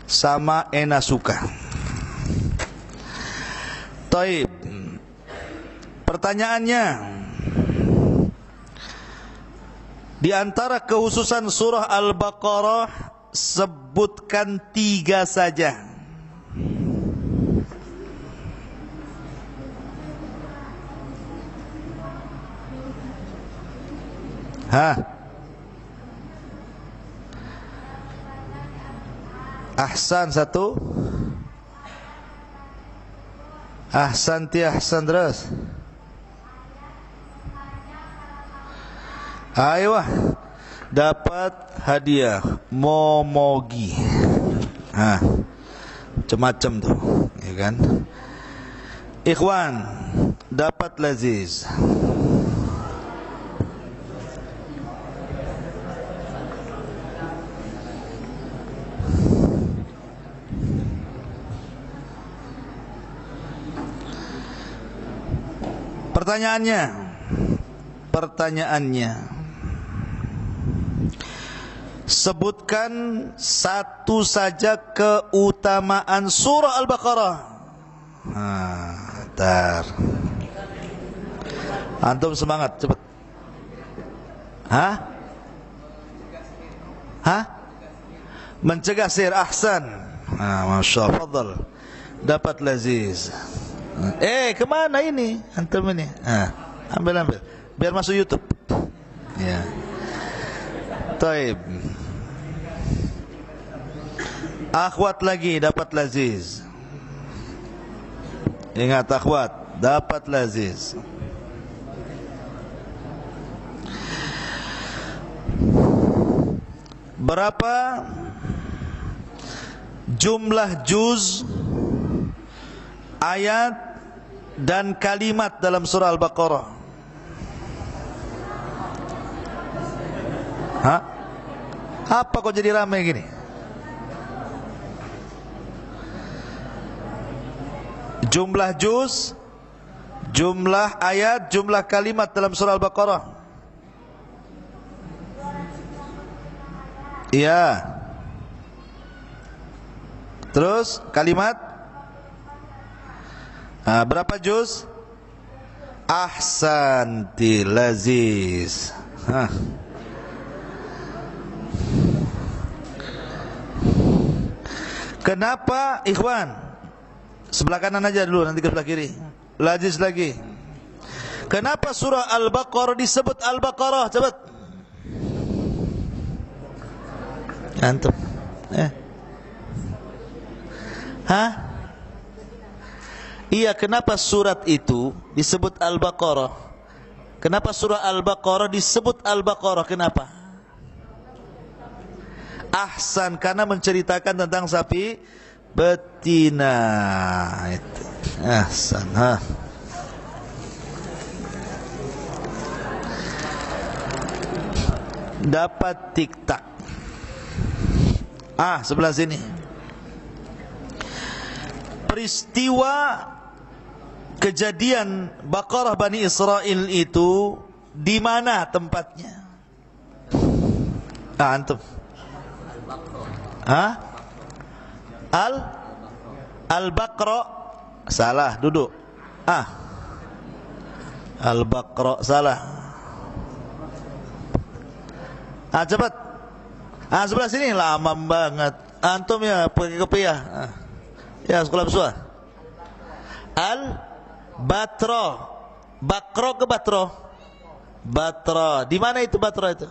sama Enasuka. Taib. Pertanyaannya, di antara kekhususan surah Al-Baqarah, sebutkan 3 saja. Ahsan 1. Ahsan terus. Ayo, dapat hadiah Momogi. Macam-macam tuh, ya kan? Ikhwan, dapat Laziz. Pertanyaannya, sebutkan 1 saja keutamaan surah Al-Baqarah. Bentar. Antum semangat, cepat. Mencegah sihir. Ahsan. Masya Allah. Fadal. Dapat Laziz. Kemana ini? Antum ini. Ambil. Biar masuk YouTube. Ya. Taib. Akhwat lagi dapat Laziz. Ingat akhwat, dapat Laziz. Berapa jumlah juz, ayat dan kalimat dalam surah Al-Baqarah? Apa kok jadi ramai gini? Jumlah juz, jumlah ayat, jumlah kalimat dalam surah Al-Baqarah. Iya. Terus kalimat? Berapa juz? Ahsanti Laziz. Kenapa ikhwan? Sebelah kanan aja dulu, nanti ke sebelah kiri. Laziz lagi. Kenapa surah Al-Baqarah disebut Al-Baqarah? Cepat. Antum. Iya, kenapa surat itu disebut Al-Baqarah? Kenapa surah Al-Baqarah disebut Al-Baqarah? Kenapa? Ahsan, karena menceritakan tentang sapi betina. Itu. Ahsan. Dapat tik-tak. Sebelah sini. Peristiwa kejadian Baqarah Bani Israel itu di mana tempatnya? Antum. Al-Baqarah. Salah, duduk. Al-Baqarah salah. Cepat. Sebelah sini lama banget. Antum ya pakai kopiah. Ya, sekolah besar. Al-Baqarah. Baqarah ke Baqarah? Baqarah. Di mana itu Baqarah itu?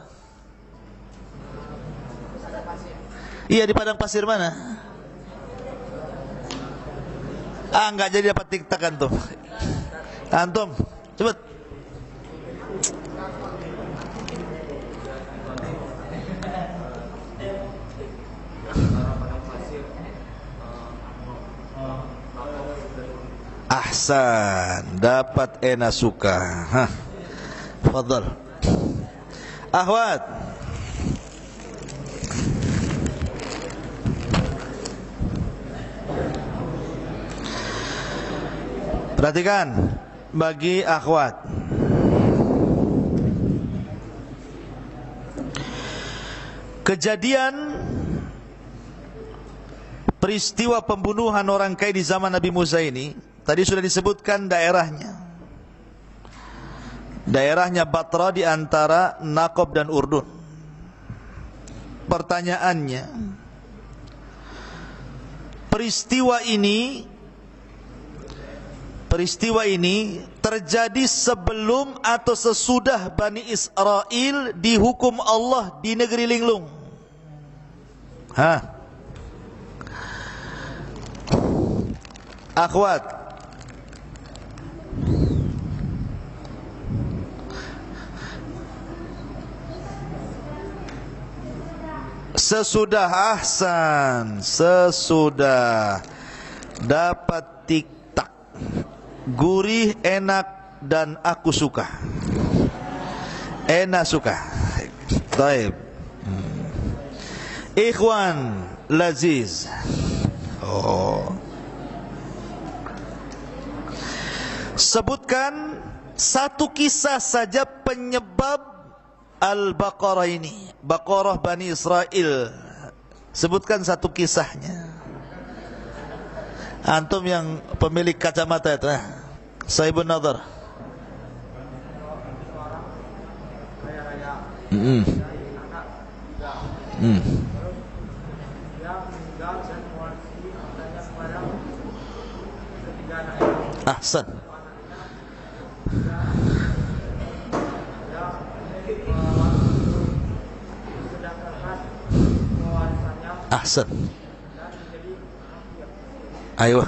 Iya, di padang pasir mana? Enggak jadi dapat tik-tak antum. Antum, cepet. Ahsan, dapat Enasuka. Fadal. Ahwat. Perhatikan bagi akhwat. Kejadian peristiwa pembunuhan orang kaya di zaman Nabi Musa ini tadi sudah disebutkan daerahnya. Daerahnya Batra di antara Naqab dan Urdun. Pertanyaannya, peristiwa ini terjadi sebelum atau sesudah Bani Israel dihukum Allah di negeri linglung? Akhwat, sesudah ahsan, sesudah dapat tik-tak, gurih, enak, dan aku suka. Enak suka. Baik. Ikhwan Laziz. Sebutkan satu kisah saja penyebab Al-Baqarah ini, Baqarah Bani Israel. Sebutkan satu kisahnya. Antum yang pemilik kacamata itu, Saibun Nadhar. Ahsan. Ahsan. Ayo.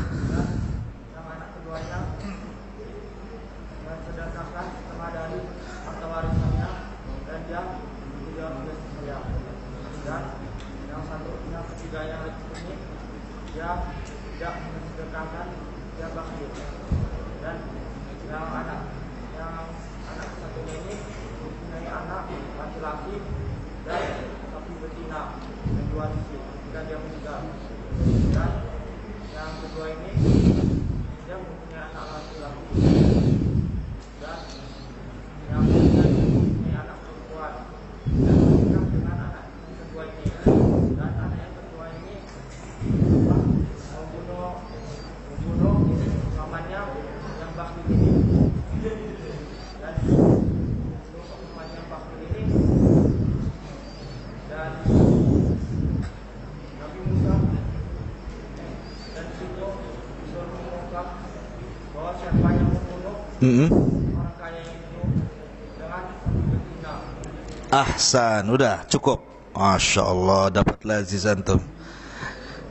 Ahsan, udah cukup. Masya Allah, dapat Laziz antum.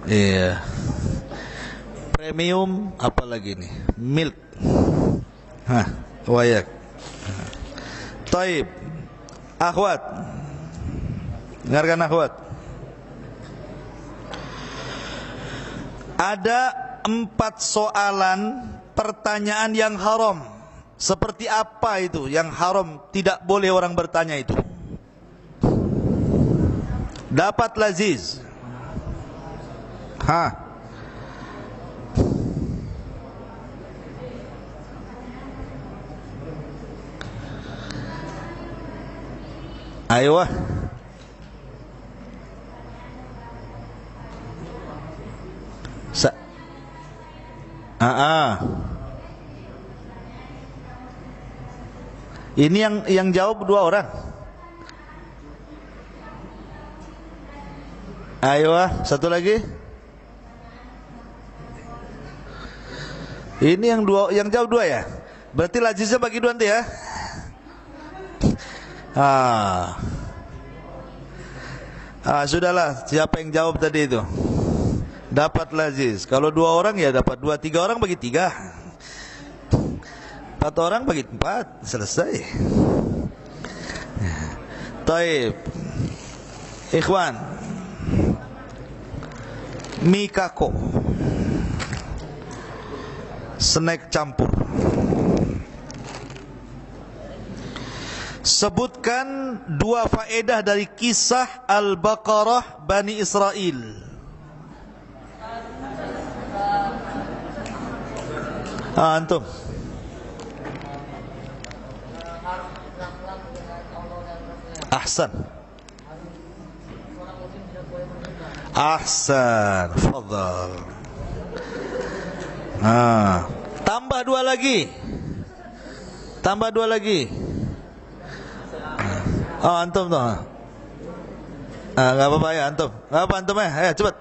Iya. Premium apa lagi nih? Milk. Wayak. Taib. Akhwat. Dengarkan akhwat. Ada 4 soalan pertanyaan yang haram. Seperti apa itu yang haram, tidak boleh orang bertanya itu? Dapat Laziz. Ayo. Ini yang jawab 2 orang. Ayo, satu lagi. Ini yang jawab 2 ya. Berarti Laziznya bagi 2 nanti ya. Sudahlah, siapa yang jawab tadi itu dapat Laziz. Kalau 2 orang ya dapat 2, 3 orang bagi 3, 4 orang bagi 4, selesai. Taib. Ikhwan, Mikako, snack campur. Sebutkan 2 faedah dari kisah Al-Baqarah Bani Israel. Antum. Ahsan. Ahsan. Fadhal. Tambah dua lagi. Tambah dua lagi. Antum tuh. Enggak apa-apa ya antum. Enggak apa antum ya. Ayo cepat.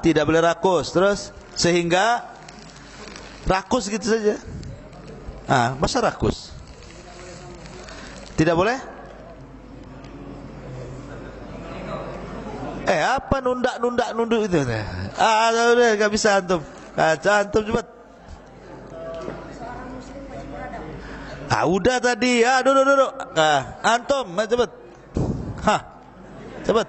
Tidak boleh rakus. Terus sehingga rakus gitu saja. Masa rakus? Tidak boleh? Apa nunduk itu? Udah enggak bisa antum. Antum cepat. Udah tadi. Duduk. Antum, cepat. Cepat.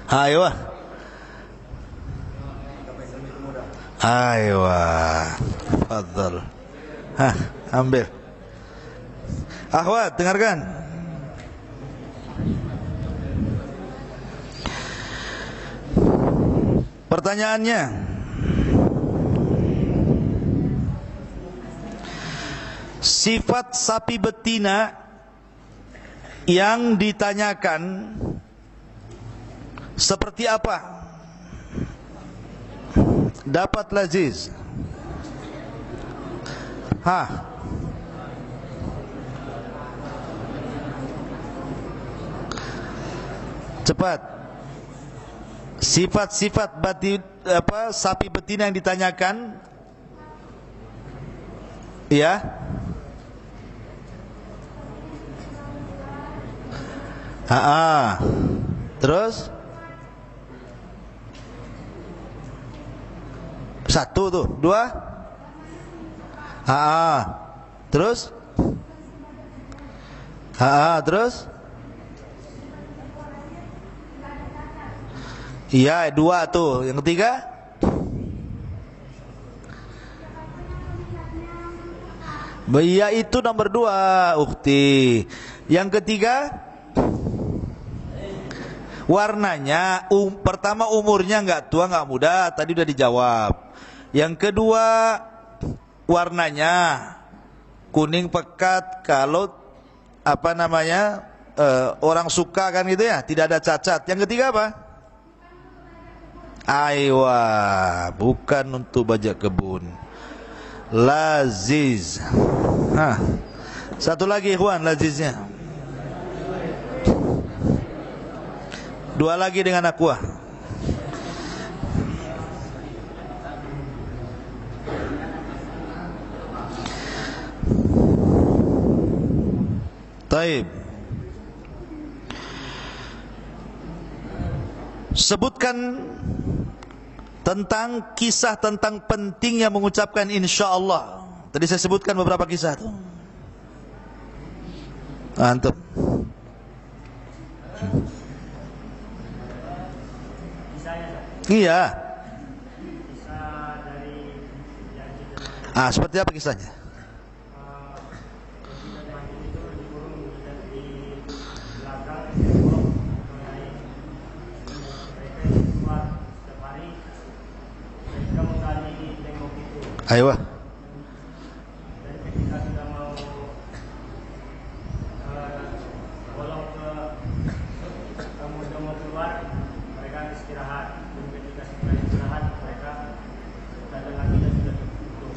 Ayo. Fadhal. Ambil. Akhwat, dengarkan. Pertanyaannya, sifat sapi betina yang ditanyakan seperti apa? Dapat laziz. Cepat. Sifat-sifat sapi betina yang ditanyakan. Ya. Terus satu tuh, dua. Terus terus iya, dua tuh. Yang ketiga iya, itu nomor dua, ukhti. Yang ketiga warnanya. Pertama umurnya nggak tua nggak muda, tadi udah dijawab. Yang kedua warnanya kuning pekat, kalau orang suka kan gitu ya, tidak ada cacat. Yang ketiga apa? Aywa, bukan untuk bajak kebun. Laziz. Satu lagi ikhwan, laziznya. Dua lagi dengan aqua. Taib. Sebutkan tentang kisah tentang pentingnya mengucapkan insyaallah. Tadi saya sebutkan beberapa kisah tuh. Antum. Iya. Seperti apa kisahnya? Ayo.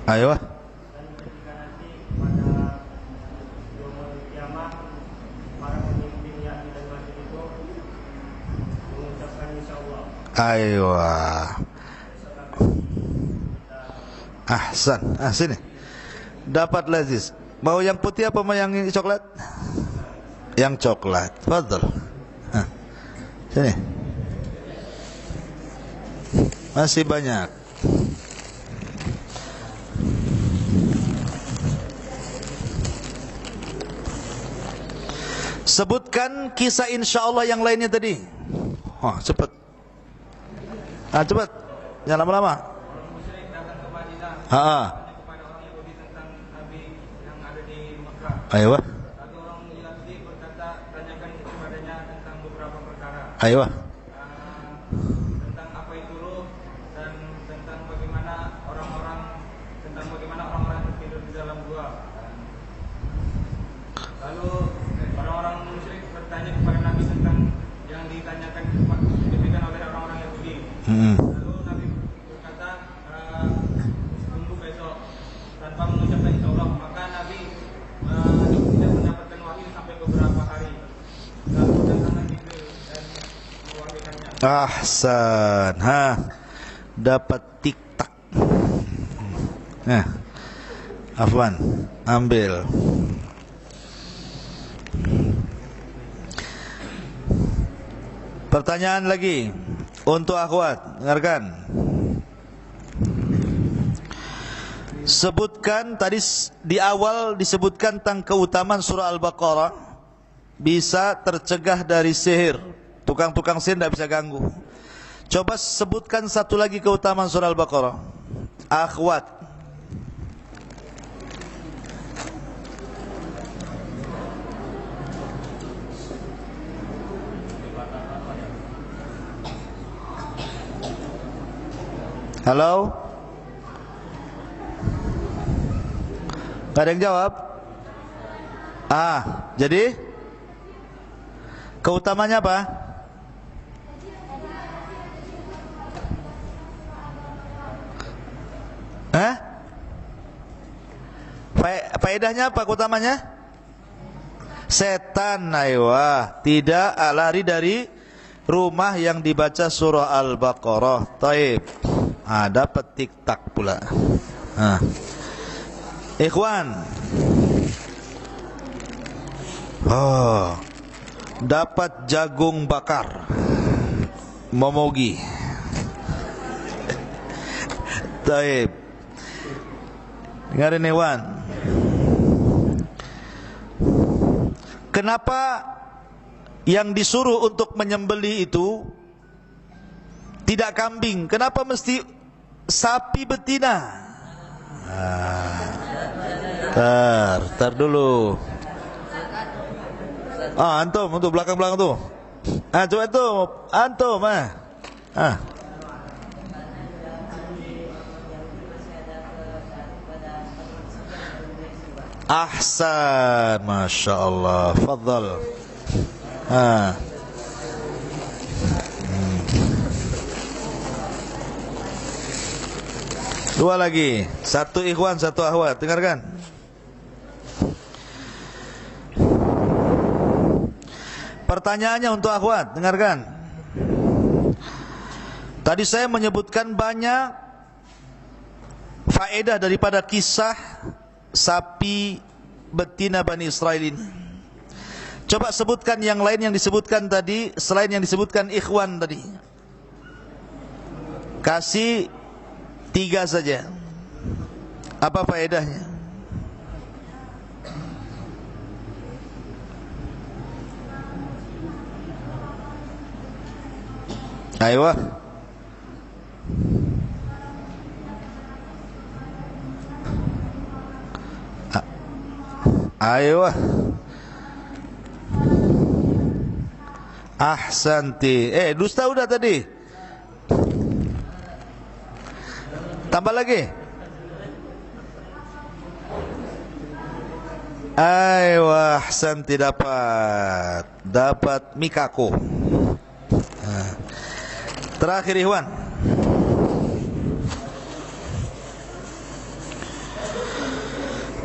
Ayo. Ayo. Ahsan. Sini. Dapat lazis. Mau yang putih apa mau yang coklat? Yang coklat. Fadhal. Sini. Masih banyak. Sebutkan kisah insyaallah yang lainnya tadi. Cepat. Cepat. Jangan lama-lama. Ayo. Lalu orang Yahudi berkata, tanyakan kepadanya tentang beberapa perkara. Ayo. Lalu Nabi berkata, tunggu besok tanpa mengucapkan insya Allah. Maka Nabi tidak mendapatkan wahyu sampai beberapa hari. Lalu datanglah Jibril dan mewahyukannya. Ahsan. Dapat tik-tak. Afwan, ambil. Pertanyaan lagi untuk akhwat, dengarkan. Sebutkan tadi di awal disebutkan tentang keutamaan surah Al-Baqarah bisa tercegah dari sihir. Tukang-tukang sihir tidak bisa ganggu. Coba sebutkan satu lagi keutamaan surah Al-Baqarah. Akhwat. Halo? Gak ada yang jawab? Jadi keutamanya apa? Faedahnya apa keutamanya? Setan, aywa, tidak lari dari rumah yang dibaca surah Al-Baqarah. Taib. Dapat tik-tak pula. Ikhwan. Dapat jagung bakar. Momogi. Taib. Dengarin Ikhwan. Kenapa yang disuruh untuk menyembelih itu tidak kambing? Kenapa mesti sapi betina? Tar dulu. Antum untuk belakang-belakang tuh. Coba itu antum. Ahsan, Masya Allah. Fadhal. Dua lagi. Satu ikhwan, satu akhwat. Dengarkan. Pertanyaannya untuk akhwat. Dengarkan. Tadi saya menyebutkan banyak faedah daripada kisah sapi betina Bani Israel ini. Coba sebutkan yang lain yang disebutkan tadi selain yang disebutkan ikhwan tadi. Kasih 3 saja. Apa faedahnya? Ayo. Ayo. Ahsanti. Dusta udah tadi. Tambah lagi. Ayo, ahsanti, dapat mikako. Terakhir ikhwan.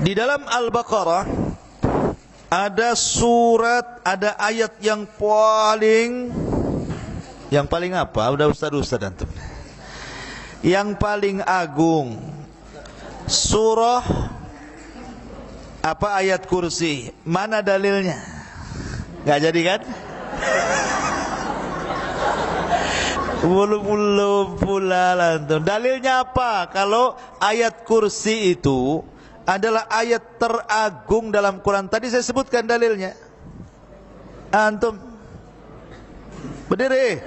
Di dalam Al-Baqarah ada surat, ada ayat yang paling apa? Udah ustaz antum. Yang paling agung. Surah apa ayat kursi? Mana dalilnya? Gak jadi kan? Belum pula antum. Dalilnya apa? Kalau ayat kursi itu adalah ayat teragung dalam Quran. Tadi saya sebutkan dalilnya. Antum berdiri.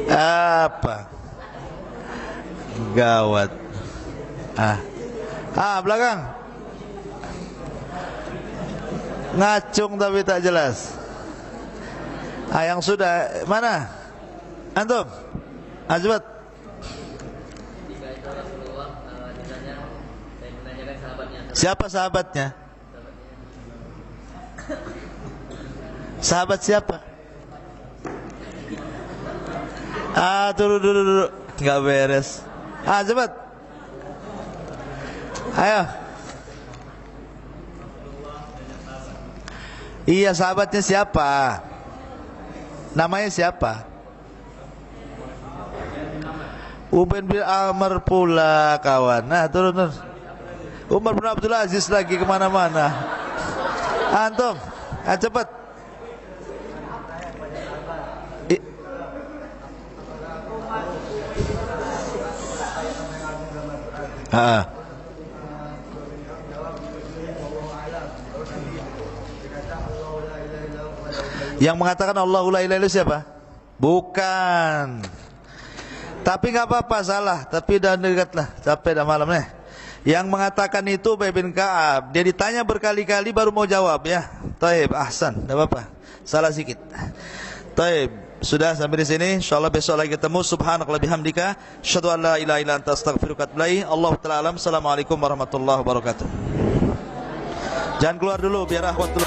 Apa? Gawat. Belakang. Ngacung tapi tak jelas. Yang sudah mana? Antum? Cepat. Siapa sahabatnya? Sahabat siapa? Dulu. Nggak beres. Cepat. Ayo. Iya, sahabatnya siapa? Namanya siapa? Ubaid bin Amr pula kawan. Nah, turun. Umar bin Abdul Aziz lagi kemana-mana. Antum, cepat. Yang mengatakan Allahu la ilaha illallah siapa? Bukan. Tapi nggak apa-apa, salah. Tapi dah dekatlah. Capek dah malam nih. Yang mengatakan itu Ubay bin Ka'ab. Dia ditanya berkali-kali baru mau jawab ya. Taib, ahsan. Enggak apa-apa. Salah sedikit. Taib. Sudah sampai di sini. Insyaallah besok lagi ketemu. Subhanakallah bihamdika. Asyhadu an la ilaha illa anta astaghfiruka wa atubu ilaik. Allahu ta'ala alam. Assalamualaikum warahmatullahi wabarakatuh. Jangan keluar dulu biar akhwat dulu.